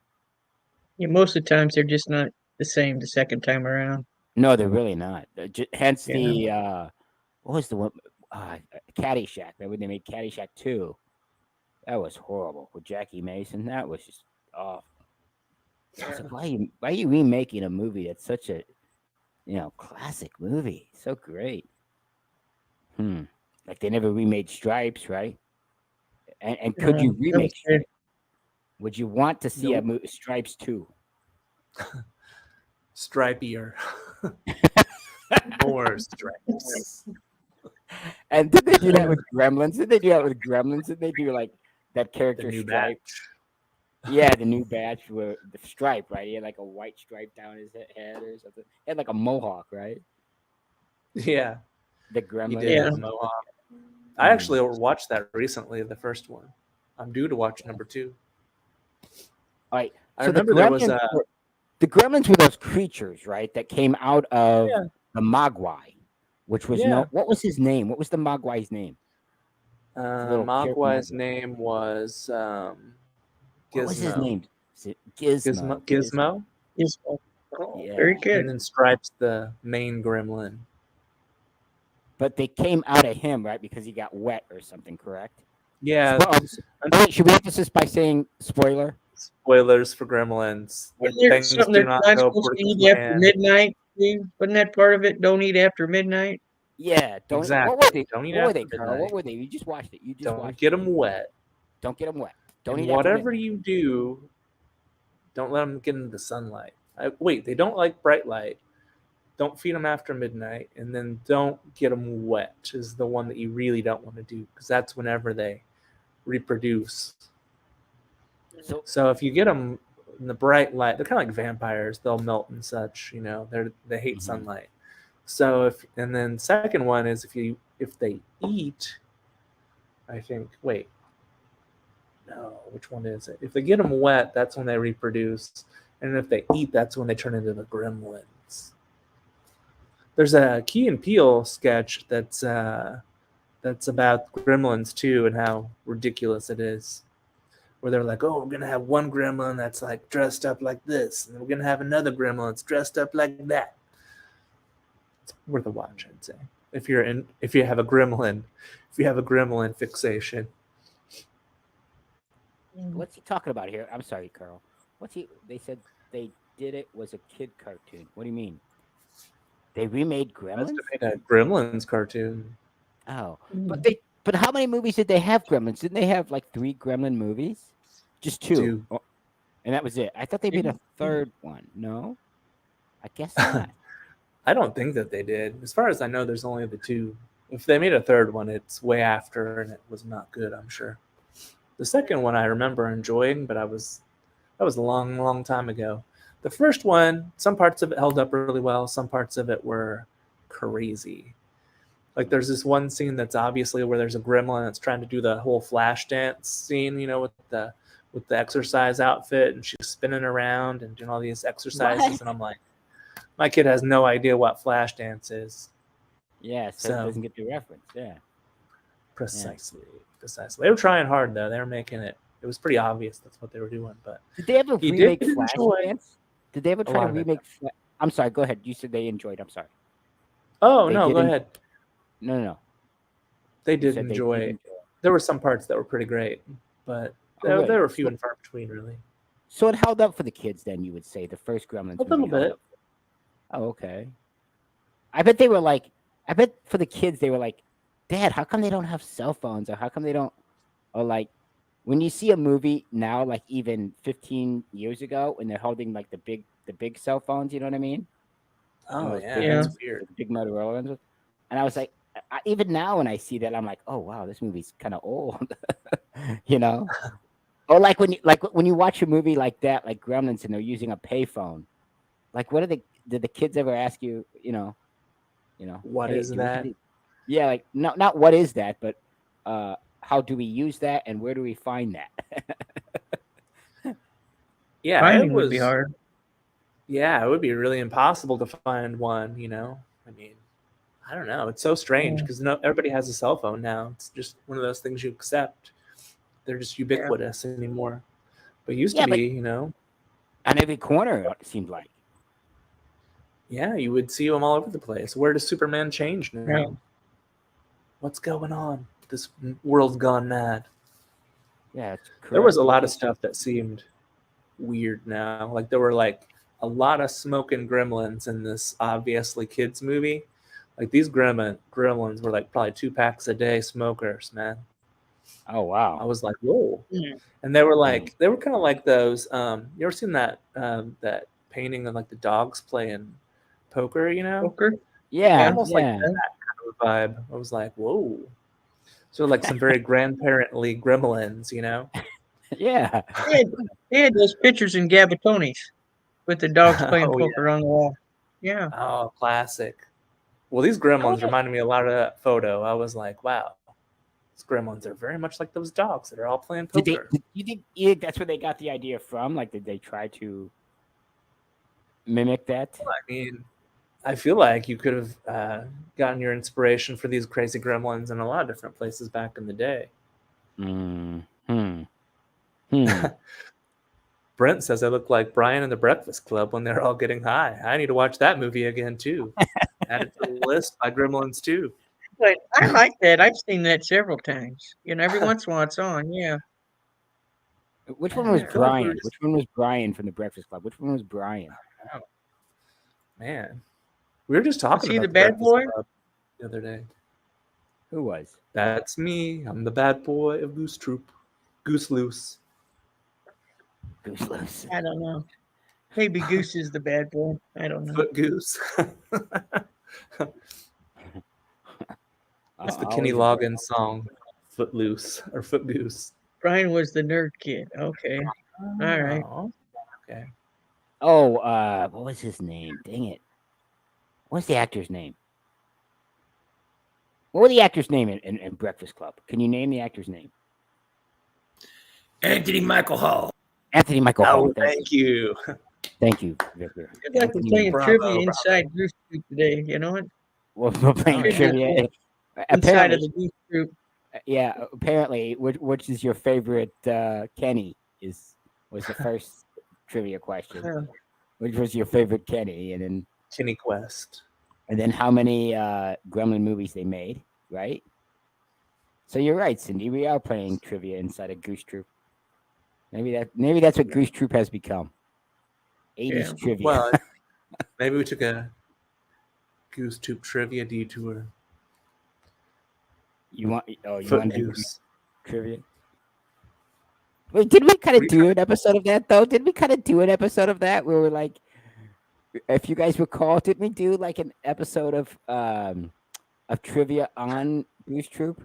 Yeah, most of the times they're just not the same the second time around.
No, they're really not. Hence
Yeah.
the what was the one? Caddyshack. Remember they made Caddyshack 2? That was horrible with Jackie Mason. That was just awful. I was like, why are you remaking a movie that's such a classic movie? So great. Like they never remade Stripes, right? And could you
That was
remake
good.
Stripes? Would you want to see
Nope.
Stripes 2?
Stripier. More stripes.
And did they do that with Gremlins? Did they do that with Gremlins? Did they do like that
The
character
new
Stripe?
batch.
Yeah, the new batch with the stripe, right? He had like a white stripe down his head or something. He had like a mohawk, right?
Yeah,
The
he
Gremlins.
did
Yeah.
have a mohawk. I actually watched that recently, the first one. I'm due to watch number 2.
All right.
I
So the
remember there was
Gremlins were those creatures, right? That came out of
Yeah.
the Mogwai, which was
Yeah.
what was his name? What was the Mogwai's name? little
Mogwai's
Mogwai.
name was
What was his
Gizmo.
name? Is it Gizmo?
Gizmo.
Yes.
Yeah.
Very
And
good.
then Stripes, the main gremlin.
But they came out of him, right? Because he got wet or something, correct?
Yeah.
Wait, should we have this by saying spoiler?
Spoilers for Gremlins.
Isn't there
Things
something
do
they're
not
not
go
supposed
per
to eat after
plan.
midnight? Steve? Wasn't that part of it? Don't eat after midnight.
Yeah. What
Exactly.
were they?
Don't eat
What were
after
they, Carl?
midnight.
What were they? You just watched it. You just
Don't
watched
get
it.
them wet.
Don't get them wet. Don't
And
eat after
whatever
midnight.
you do, don't let them get into the sunlight. Wait, they don't like bright light. Don't feed them after midnight, and then don't get them wet is the one that you really don't want to do, because that's whenever they reproduce. So if you get them in the bright light, they're kind of like vampires. They'll melt and such. They hate sunlight. So and then second one is if they eat, I think. Wait, no, which one is it? If they get them wet, that's when they reproduce, and if they eat, that's when they turn into the gremlins. There's a Key and Peele sketch that's about gremlins too, and how ridiculous it is. Where they're like, oh, we're gonna have one gremlin that's like dressed up like this, and we're gonna have another gremlin that's dressed up like that. It's worth a watch, I'd say. If you have a gremlin fixation.
What's he talking about here? I'm sorry, Carl. They said they did it was a kid cartoon. What do you mean? They remade Gremlins?
Must have made a Gremlins cartoon.
Oh, but how many movies did they have? Gremlins? Didn't they have like 3 Gremlin movies? Just 2.
2.
Oh, and that was it. I thought they made a third one. No, I guess not.
I don't think that they did. As far as I know, there's only the 2. If they made a third one, it's way after, and it was not good, I'm sure. The second one I remember enjoying, but that was a long, long time ago. The first one, some parts of it held up really well. Some parts of it were crazy. Like there's this one scene that's obviously where there's a gremlin that's trying to do the whole flash dance scene, with the exercise outfit, and she's spinning around and doing all these exercises.
What?
And I'm like, my kid has no idea what flash dance is.
Yeah, so it doesn't get the reference. Yeah.
Precisely. They were trying hard though. They were making it. It was pretty obvious that's what they were doing. But
did they ever remake Flashdance? Did they ever try to remake? I'm sorry. Go ahead. You said they enjoyed. I'm sorry.
Oh no, go ahead.
No.
They did enjoy. There were some parts that were pretty great, but there were few and far between, really.
So it held up for the kids, then you would say the first Gremlins.
A little bit.
Oh, okay. I bet they were like. I bet for the kids they were like, Dad, how come they don't have cell phones, or how come they don't, or like, when you see a movie now, like even 15 years ago, when they're holding like the big cell phones, you know what I mean?
Oh yeah,
that's
weird.
The big Motorola ones. And I was like, even now when I see that, I'm like, oh wow, this movie's kind of old, Or like when you watch a movie like that, like Gremlins, and they're using a payphone, like did the kids ever ask you,
What
hey,
is that?
Yeah, like not what is that, but how do we use that, and where do we find that?
Yeah,
Finding would be hard.
Yeah, it would be really impossible to find one. I mean, I don't know. It's so strange because everybody has a cell phone now. It's just one of those things you accept. They're just ubiquitous anymore. But used to be, you know,
on every corner, it seemed like.
yeah, you would see them all over the place. Where does Superman change now?
Right.
What's going on? This world's gone mad.
Yeah, it's correct.
There was a lot of stuff that seemed weird now. Like there were like a lot of smoking gremlins in this obviously kids movie. Like these gremlins were like probably 2 packs a day smokers, man.
Oh wow!
I was like, whoa.
Yeah.
And they were like, they were kind of like those. You ever seen that that painting of like the dogs playing poker? You know,
Poker.
Yeah,
almost like that kind of a vibe. I was like, whoa. So like some very grandparently gremlins, you know.
yeah.
They had those pictures in Gabatones with the dogs playing
Oh,
poker on the wall. Yeah.
Oh, classic. Well, these gremlins reminded me a lot of that photo. I was like, wow, these gremlins are very much like those dogs that are all playing poker.
Did you think that's where they got the idea from? Like, did they try to mimic that?
I mean, I feel like you could have gotten your inspiration for these crazy gremlins in a lot of different places back in the day. Brent says I look like Brian and the Breakfast Club when they're all getting high. I need to watch that movie again too. Add it to the list by Gremlins too.
But I like that. I've seen that several times. You know, every once in a while it's on. Yeah.
Which one was
I feel like we
Brian?
were just-
Which one was Brian from the Breakfast Club? Which one was Brian?
Man, we were just talking
Was he
about
the bad
Breakfast
boy?
Club the other day.
Who was?
That's me. I'm the bad boy of Goose Troop. Goose Loose.
Goose Loose.
I don't know. Maybe Goose is the bad boy. I don't know.
Foot Goose. That's the Kenny Loggins song. Footloose or Footgoose.
Brian was the nerd kid. Okay. All right.
Oh, okay.
Oh, what was his name? Dang it. What's the actor's name? What was the actor's name in Breakfast Club? Can you name the actor's name?
Anthony Michael Hall.
Anthony Michael Hall.
Thank you.
Thank you, Victor.
Good luck with playing trivia inside Goose Troop today. You know what?
We're playing trivia.
Inside of the Goose Troop.
Yeah, apparently, which is your favorite Kenny was the first trivia question. Which was your favorite Kenny, and then
Kenny Quest.
And then how many Gremlin movies they made, right? So you're right, Cindy. We are playing trivia inside a Goose Troop. Maybe that's what Goose Troop has become. 80s trivia.
Well, maybe we took a Goose Troop trivia detour.
You want
Goose
trivia? Wait, did we kind of do an episode of that though? Did we kind of do an episode of that where we're like, if you guys recall, didn't we do like an episode of trivia on Goose Troop?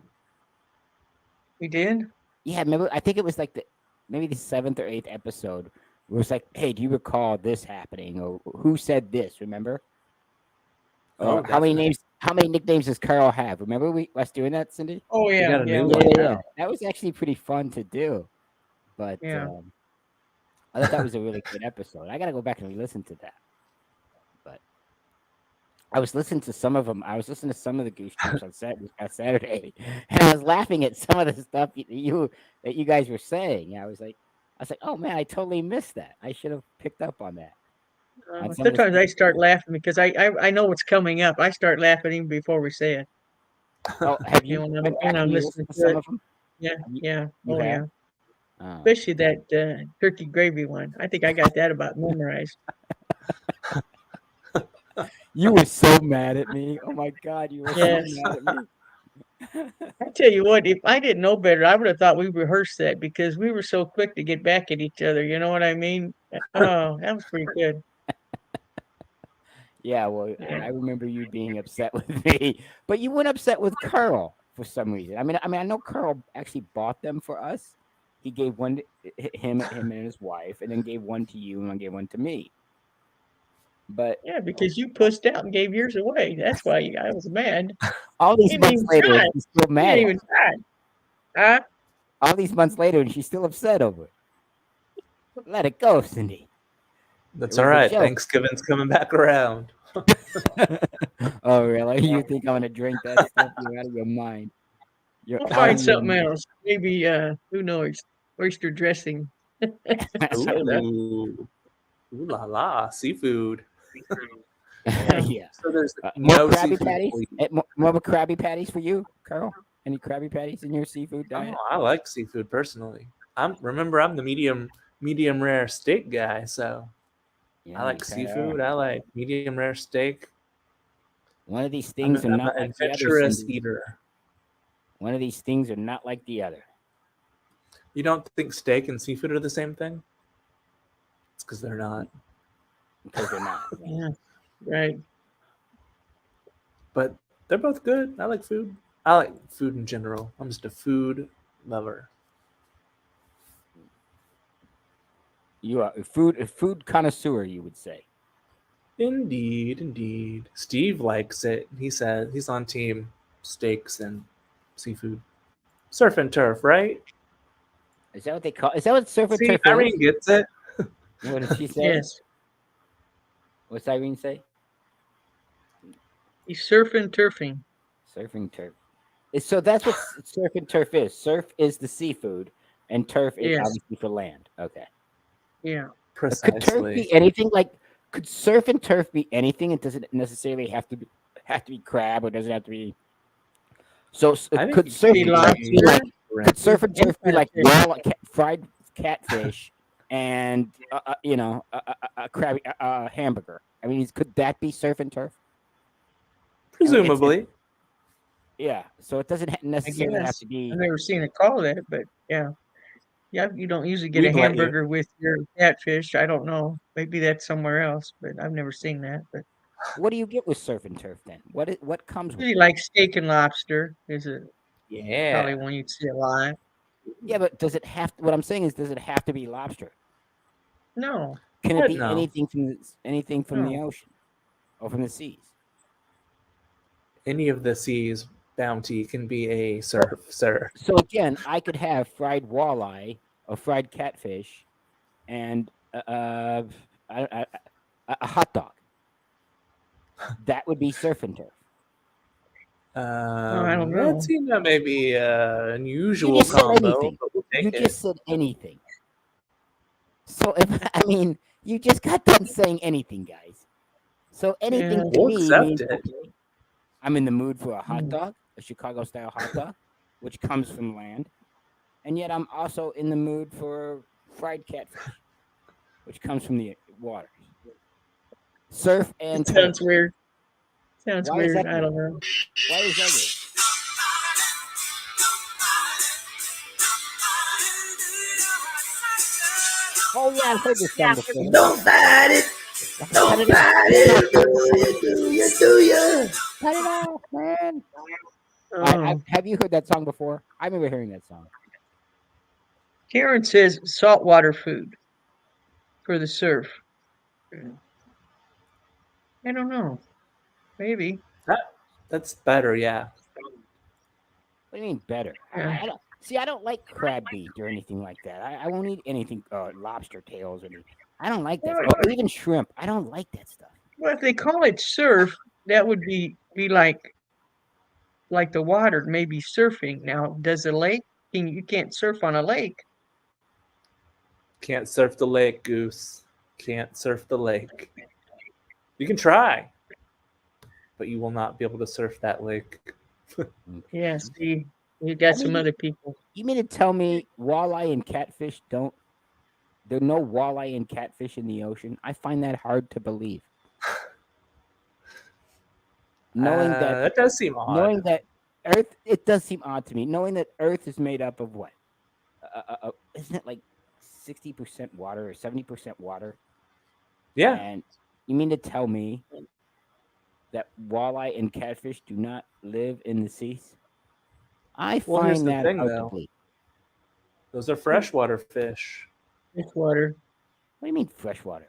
We did?
Yeah, remember? I think it was like maybe the 7th or 8th episode. Where it was like, hey, do you recall this happening? Or who said this? Remember?
Oh,
how many nicknames does Carl have? Remember us doing that, Cindy?
Oh yeah,
yeah. That was actually pretty fun to do. But
yeah.
I thought that was a really good episode. I got to go back and re-listen to that. But I was listening to some of them. I was listening to some of the Goose Troops on Saturday, and I was laughing at some of the stuff that you guys were saying. I was like, oh man, I totally missed that. I should have picked up on that.
Sometimes I start laughing because I know what's coming up. I start laughing even before we say it.
Oh, have you?
When I'm listening to some of them? Yeah. Oh yeah. Especially that turkey gravy one. I think I got that about memorized.
You were so mad at me. Oh my God, you were so mad at me.
I tell you what, if I didn't know better, I would have thought we rehearsed that because we were so quick to get back at each other. You know what I mean? Oh, that was pretty good.
Yeah, well, I remember you being upset with me, but you weren't upset with Carl for some reason. I mean, I know Carl actually bought them for us. He gave one to him and his wife, and then gave one to you, and then gave one to me. But
yeah, because you pushed out and gave yours away. That's why I was mad.
All these months later, she's still mad.
Even huh?
All these months later, and she's still upset over it. Let it go, Cindy.
That's all right. Thanksgiving's coming back around.
Oh, really? You think I'm gonna drink that stuff? You're out of your mind. You're
We'll
out
find
of your
something
mind.
else. Maybe who knows? Oyster dressing. Soda.
Ooh, ooh la la, seafood.
Yeah.
Yeah.
So there's
More
no
Krabby
seafood.
Patties? More of a Krabby Patties for you, Carl? Any Krabby Patties in your seafood diet?
Oh, I like seafood personally. I'm the medium rare steak guy, so
Yeah,
I
you
like
kinda
seafood.
are.
I like medium rare steak.
One of these
I'm,
things are
I'm
not
an
like the other,
adventurous
Cindy.
eater.
One of these things are not like the other.
You don't think steak and seafood are the same thing? It's because they're not.
Because they're not.
Yeah. Right.
But they're both good. I like food. I like food in general. I'm just a food lover.
You are a food connoisseur, you would say.
Indeed, indeed. Steve likes it. He said he's on team steaks and seafood. Surf and turf, right?
Is that what they call? Is that what surf and
See,
turf is?
Irene gets it.
What did she say?
Yes.
What's Irene say?
He's surfing, turfing.
Surfing turf. So that's what surf and turf is. Surf is the seafood, and turf is
Yes.
obviously for land. Okay.
Yeah.
Could turf
Precisely.
be anything? Like, could surf and turf be anything? It doesn't necessarily have to be crab, or does it have to be? So
I think
could
it
surf
Be
and
could
turf
be
be like?
different.
Could surf and
Any
turf be
kind of
like
fish.
fried catfish and a crabby hamburger? I mean, could that be surf and turf?
Presumably.
Yeah. So it doesn't
I
necessarily have
guess.
to be.
I've never seen it called that, but yeah. Yeah, you don't usually get a
We'd let you.
hamburger with your catfish. I don't know. Maybe that's somewhere else, but I've never seen that. But
What do you get with surf and turf then? What comes with
really
it?
like steak and lobster is probably
Yeah.
one you'd see a lot.
Yeah, but does it have? What I'm saying is, does it have to be lobster?
No,
Can it
Heck
be
no.
anything from the
no.
ocean or from the seas?
Any of the seas bounty can be a surf, sir.
So again, I could have fried walleye or fried catfish and a hot dog. That would be surf and turf.
I don't
That
know.
seemed to maybe
You
unusual
just said
combo,
anything.
but we'll
You
take it.
just said anything. So you just got done saying anything, guys. So anything
Yeah.
to
We'll
me
accept
means
it.
okay, I'm in the mood for a hot
Mm.
dog, a Chicago style hot dog, which comes from land, and yet I'm also in the mood for fried catfish, which comes from the water. Surf and
It
turf.
sounds weird. Sounds
Why is
weird.
that
I
weird?
don't know.
Why is that weird? Oh yeah, I've heard this song before.
Don't fight it.
Cut
Don't
it out.
fight it. Do you?
Cut it off, man.
Oh.
Have you heard that song before? I remember hearing that song.
Karen says saltwater food for the surf. I don't know. Maybe.
That's better, yeah.
What do you mean better?
Yeah.
I don't see. I don't like crab meat or anything like that. I won't eat anything. Lobster tails or anything. I don't like that.
Well,
Stuff. Or even shrimp. I don't like that stuff.
well, if they call it surf, that would be like the water, maybe surfing. Now, does a lake? You can't surf on a lake.
Can't surf the lake, Goose. Can't surf the lake. You can try, but you will not be able to surf that lake.
Yeah. See, you got
I
some
mean,
other people.
You mean to tell me walleye and catfish don't? There are no walleye and catfish in the ocean. I find that hard to believe. Knowing
That does seem odd.
knowing that Earth, it does seem odd to me. Knowing that Earth is made up of what? Isn't it like 60% water or 70% water?
Yeah,
And you mean to tell me that walleye and catfish do not live in the seas? I
Well, here's
find
the
that
thing,
hard to
though.
believe.
Those are freshwater fish.
It's water.
What do you mean freshwater?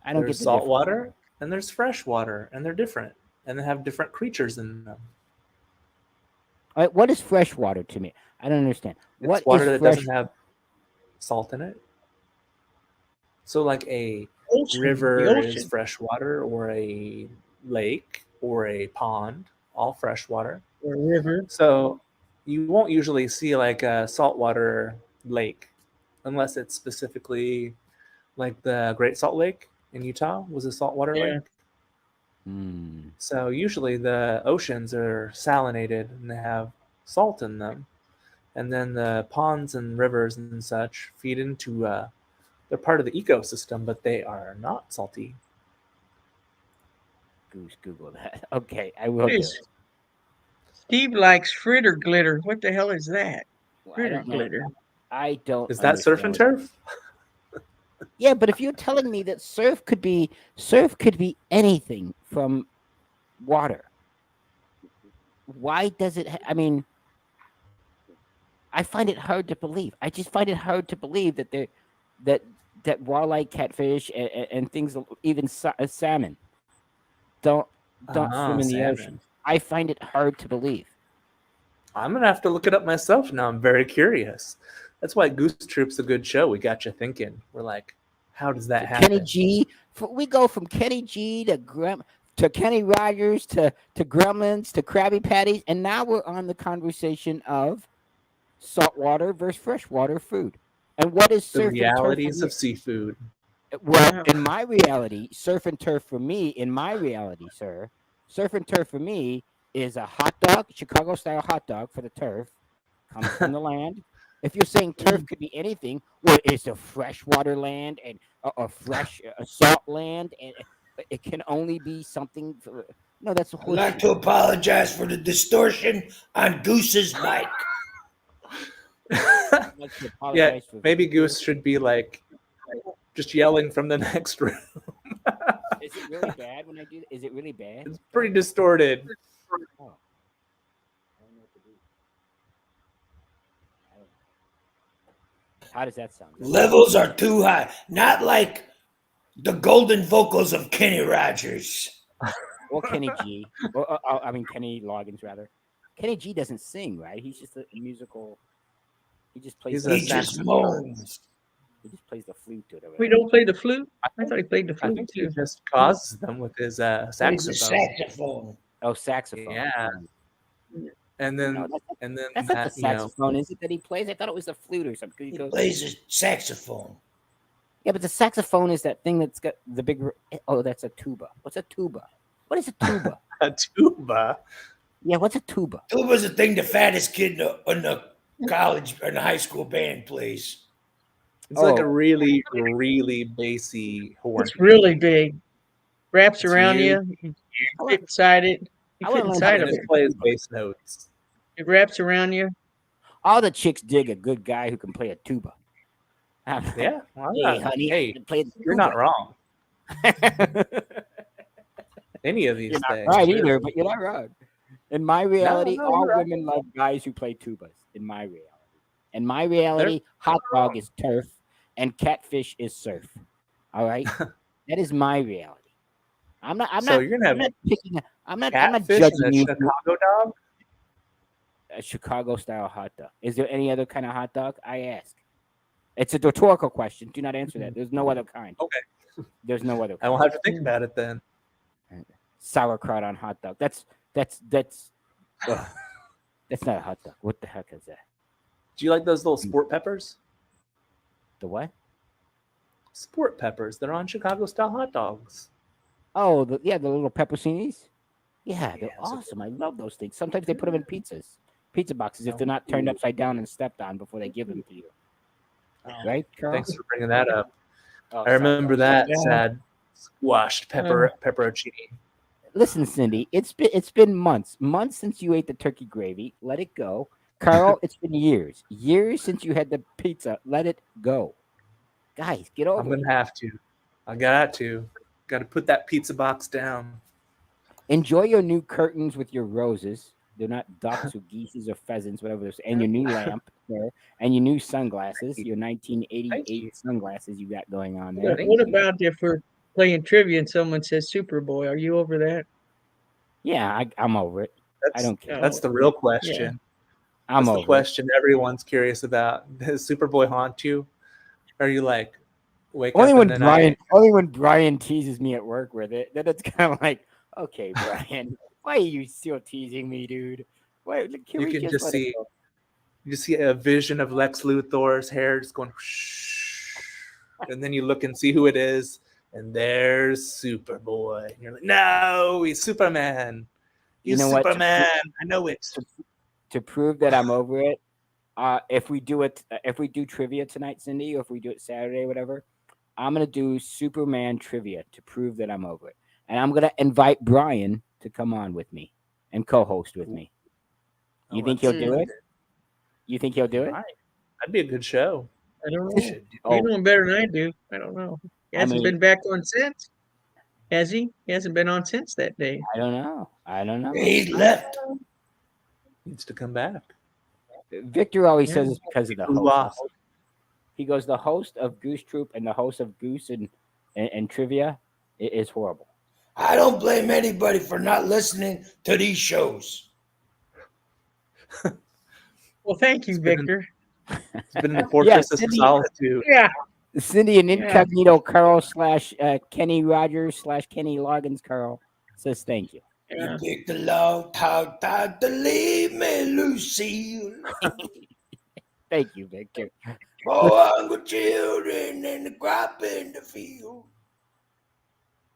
I don't
There's
get the difference.
saltwater and there's freshwater, and they're different, and they have different creatures in them.
All right, what is freshwater to me? I don't understand.
It's
What
water
is
that
fresh?
doesn't have salt in it. So, like a
ocean.
river
the
is
ocean.
freshwater, or a lake, or a pond, all freshwater.
Or river.
So you won't usually see like a saltwater lake unless it's specifically like the Great Salt Lake in Utah was a saltwater
Yeah.
lake. So usually the oceans are salinated and they have salt in them. And then the ponds and rivers and such feed into, they're part of the ecosystem, but they are not salty.
Goose, Google that. Okay, I will
What
do.
is Steve likes fritter glitter. What the hell is that?
Well, I
Fritter
don't know.
glitter.
I don't.
Is that surf and
understand.
turf?
Yeah, but if you're telling me that surf could be anything from water, why does it? I mean, I find it hard to believe. I just find it hard to believe that that walleye, catfish, and things, even salmon, don't swim in the
Salmon.
ocean. I find it hard to believe.
I'm going to have to look it up myself now. I'm very curious. That's why Goose Troop's a good show. We got you thinking. We're like, how does that happen?
Kenny G. We go from Kenny G to Kenny Rogers to Gremlins to Krabby Patties, and now we're on the conversation of saltwater versus freshwater food. And what is
The
surf and turf?
realities of seafood.
Well, in my reality, surf and turf for me, in my reality, sir, surf and turf for me is a hot dog, Chicago style hot dog for the turf, comes from the land. If you're saying turf could be anything, well, it's a freshwater land and a fresh salt land, and it can only be something. No, that's a
I'd like to apologize for the distortion on Goose's mic.
Yeah, maybe Goose should be like just yelling from the next room.
Is it really bad when I do that? Is it really bad?
It's pretty distorted.
Oh. I don't know what to do. How does that sound?
Levels are too high. Not like the golden vocals of Kenny Rogers.
Or Kenny G. Or, I mean, Kenny Loggins, rather. Kenny G doesn't sing, right? He's just a musical. He just plays.
He just moans.
He just plays the flute or whatever.
We don't play the flute. I thought he played the
I
flute
think he
too.
just causes them with his saxophone.
He's a saxophone.
Oh, saxophone.
Yeah. And then,
No, that's not
that,
the saxophone, is it, that he plays? I thought it was the flute or something.
He plays a saxophone.
Yeah, but the saxophone is that thing that's got the big. Oh, that's a tuba. What's a tuba? What is a tuba?
a tuba.
Yeah, what's a tuba?
Tuba's the thing the fattest kid in the college or the high school band plays.
It's like a really, really bassy horn.
It's really big. Wraps
It's
around
huge.
you. You fit inside it. You fit inside of
It
it.
plays bass notes.
It wraps around you.
All the chicks dig a good guy who can play a tuba.
Yeah. Well,
Hey, honey,
hey,
play the
you're not wrong. Any of these
You're not
things.
right either, but you're not wrong. In my reality,
no,
all
you're right.
women love guys who play tubas. In my reality, hot dog is turf and catfish is surf. All right, that is my reality. I'm not.
So you're gonna have
I'm not
catfish
judging
and a
you.
Chicago dog.
A Chicago style hot dog. Is there any other kind of hot dog? I ask. It's a rhetorical question. Do not answer that. There's no other kind.
Okay.
There's no other.
I will have to think about it then.
Sauerkraut on hot dog. That's ugh. That's not a hot dog. What the heck is that?
Do you like those little sport peppers?
The what?
Sport peppers. They're on Chicago style hot dogs.
Oh, the little pepperoncinis. Yeah, they're
Yeah, so
awesome. I love those things. Sometimes they put them in pizza boxes if they're not turned upside down and stepped on before they give them to you. Right, Carl?
Thanks for bringing that up.
Oh,
I remember
sorry.
that sad squashed pepperoncini.
Listen, Cindy, it's been months since you ate the turkey gravy. Let it go. Carl, it's been years since you had the pizza. Let it go. Guys, get over
I'm
it.
gonna have to. I got to put that pizza box down.
Enjoy your new curtains with your roses. They're not ducks or geese or pheasants, whatever. And your new lamp there, and your new sunglasses, your 1988 sunglasses you got going on there.
What about if we're playing trivia and someone says Superboy? Are you over that?
Yeah, I'm over it. I don't care.
That's the real question.
I'm
That's
over
the question everyone's curious about. Does Superboy haunt you? Are you like, Wake
Only
up
when
in the night.
Brian teases me at work with it, then it's kind of like, okay, Brian, why are you still teasing me, dude? Why can
You
we
can
just
just
let it
see
go?
you just see a vision of Lex Luthor's hair just going whoosh, and then you look and see who it is, and there's Superboy. And you're like, no, he's Superman.
You
He's
know what?
Superman. I know it.
To prove that I'm over it, if we do trivia tonight, Cindy, or if we do it Saturday, whatever, I'm gonna do Superman trivia to prove that I'm over it, and I'm gonna invite Brian to come on with me and co-host with me. You think he'll do it? You think he'll do it?
Right. That'd be a good show.
I don't
We
know.
should do
You're
Oh,
doing better than I do. I don't know. He
I
hasn't
mean,
been back on since. Has he? He hasn't been on since that day.
I don't know.
He left.
needs to come back.
Victor always
Yeah.
says it's because of the
Who
host.
lost?
He goes, the host of Goose Troop and the host of Goose and Trivia is horrible.
I don't blame anybody for not listening to these shows.
Well, thank you,
It's been in-
Victor.
It's been in the fortress of
Cindy.
solitude.
Yeah.
Cindy and
Yeah.
Incognito Carl / Kenny Rogers / Kenny Loggins Carl says thank you.
Yeah.
You picked a long time to leave me, Lucille.
Thank you, Victor.
For hungry children and the crop in the field.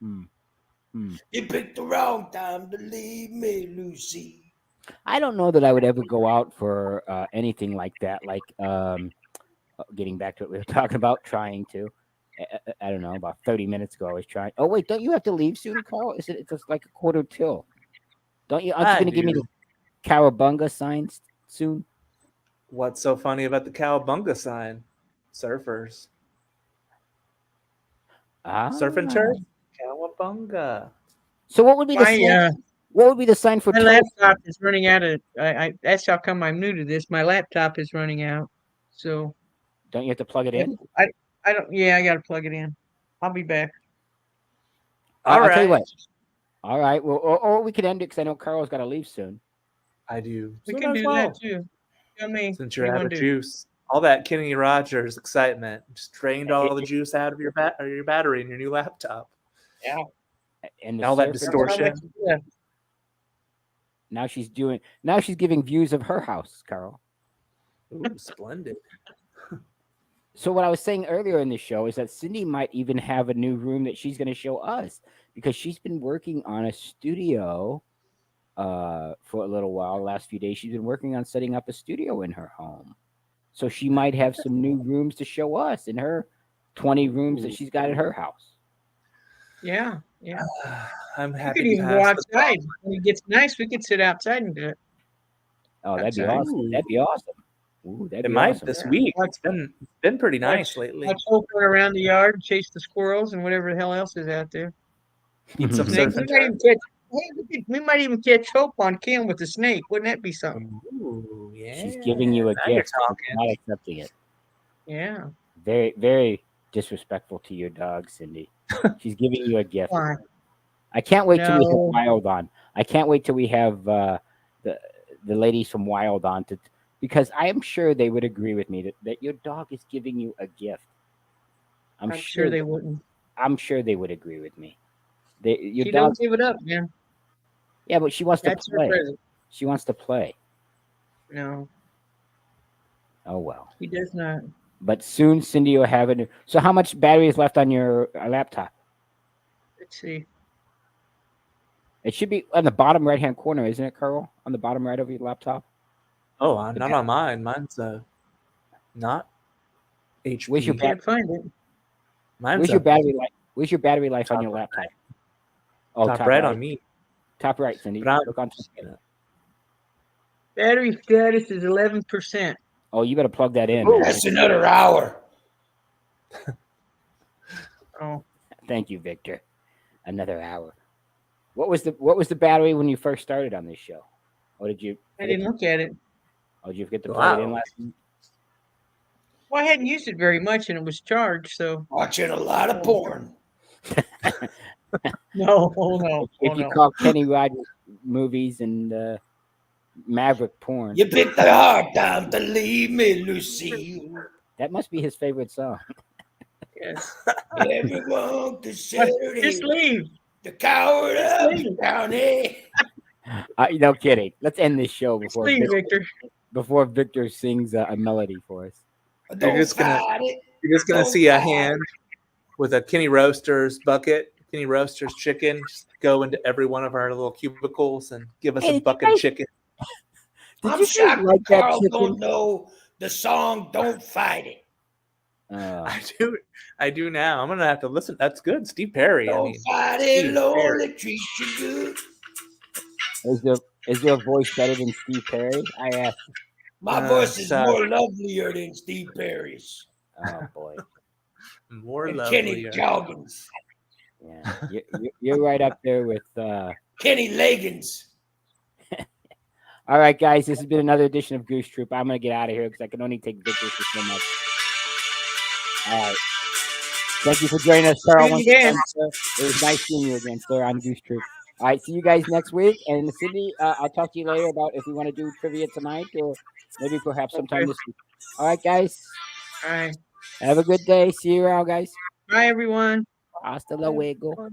You picked the wrong time to leave me, Lucy.
I don't know that I would ever go out for anything like that. Like getting back to what we were talking about, trying to. I don't know. About 30 minutes ago, I was trying. Oh wait, don't you have to leave soon, Carl? Is it? It's just like a quarter till. Don't you? Aren't you
I
going to give me
do.
the Cowabunga signs soon?
What's so funny about the Cowabunga sign? Surfers. Surf and turf? Cowabunga.
So what would be the sign? What would be the sign for
My
turf?
laptop is running out of. That's how come I'm new to this. My laptop is running out. So
Don't you have to plug it in?
I don't. Yeah, I got to plug it in. I'll be back.
All
I'll tell you
right.
what. All right. Well, or we could end it because I know Carl's got to leave soon.
I do.
We
So
can
might as
do
well.
that too. Tell me.
Since
what
you're
you
out
wanna
of
do?
juice. All that Kenny Rogers excitement just drained all the juice out of your battery in your new laptop.
Yeah.
And the
All that
surfer-
How much
distortion.
is left?
Now she's giving views of her house, Carl.
Ooh, splendid.
So what I was saying earlier in the show is that Cindy might even have a new room that she's going to show us because she's been working on a studio for a little while. The last few days, she's been working on setting up a studio in her home. So she might have some new rooms to show us in her 20 rooms that she's got at her house.
Yeah. Yeah.
I'm
We
happy
could
to
even go
pass the
outside. When it gets nice, we could sit outside and do it.
Oh, that'd be
Outside.
awesome. That'd be awesome. Ooh, that'd
It
be
might
awesome.
this
Yeah.
week.
Watch-
It's been pretty nice lately.
Watch Hope run around the yard, chase the squirrels, and whatever the hell else is out there.
Eat some
Snake.
surf
We
and
might
turf.
even catch. Hey, we might even catch Hope on cam with the snake. Wouldn't that be something?
Ooh, yeah.
She's giving you a
Now you're
gift. She's
talking.
not accepting it.
Yeah.
Very, very disrespectful to your dog, Cindy. She's giving you a gift.
Why?
I can't wait till we have
No.
Wild on. I can't wait till we have the ladies from Wild on because I am sure they would agree with me that your dog is giving you a gift.
I'm sure they wouldn't.
I'm sure they would agree with me. Your
She
dog,
don't give it up, man.
yeah, but she wants
That's
to
her
play.
present.
She wants to play.
No,
Oh well.
he does not.
But soon Cindy will have a new. So how much battery is left on your laptop?
Let's see.
It should be on the bottom right-hand corner, isn't it, Carl? On the bottom right of your laptop.
Oh, not on mine. Mine's not HP.
Where's your
Can't find it.
Mine's
Where's your battery life? Where's your battery life on
Top
your
right.
laptop? Oh,
top right on me.
Top right, Cindy.
But I'm-
Look on.
Battery status is 11%.
Oh, you better plug that in.
Oh,
man.
That's another hour.
Oh,
Thank you, Victor. Another hour. What was the battery when you first started on this show? Or did you?
I didn't look at it.
Oh, did you forget to plug it in
Wow.
last week?
Well, I hadn't used it very much, and it was charged. So
Watching a lot of porn.
no, oh no,
If
oh
you
no.
call Kenny Rogers movies and Maverick porn,
You picked a hard time to leave me, Lucille.
that must be his favorite song.
Yes.
Everyone
Just
considered
leave.
the coward
Just
of
leave.
County.
No kidding. Let's end this show
Just
before
leave, Victor.
Victor sings a melody for us.
You're
Don't
just gonna
fight it.
you're just gonna
Don't
see a
fight
hand with a Kenny Roasters bucket, Kenny Roasters chicken, just go into every one of our little cubicles and give us
Hey,
a
did you
bucket of
guys-
chicken.
Did
I'm
you guys
shocked
like that
Carl
chicken?
don't know the song "Don't Fight It."
I do now. I'm gonna have to listen. That's good, Steve Perry. I
Don't
mean,
fight it,
Steve
Lord,
Perry.
it treats you good.
Is your voice better than Steve Perry? I asked.
My voice is
suck.
more lovelier than Steve Perry's
Oh boy.
More
and Kenny
lovelier.
Joggins,
Yeah, you're right up there with.
Kenny Leggins.
All right, guys, this has been another edition of Goose Troop. I'm gonna get out of here because I can only take Victor for so much. All right. Thank you for joining us, Carl.
See you
Once
again.
again, sir. It was nice seeing you again, sir, on Goose Troop. All right, see you guys next week. And Cindy, I'll talk to you later about if we want to do trivia tonight or maybe perhaps sometime
Okay.
this week. All right, guys.
All right.
Have a good day. See you around, guys.
Bye, everyone.
Hasta luego.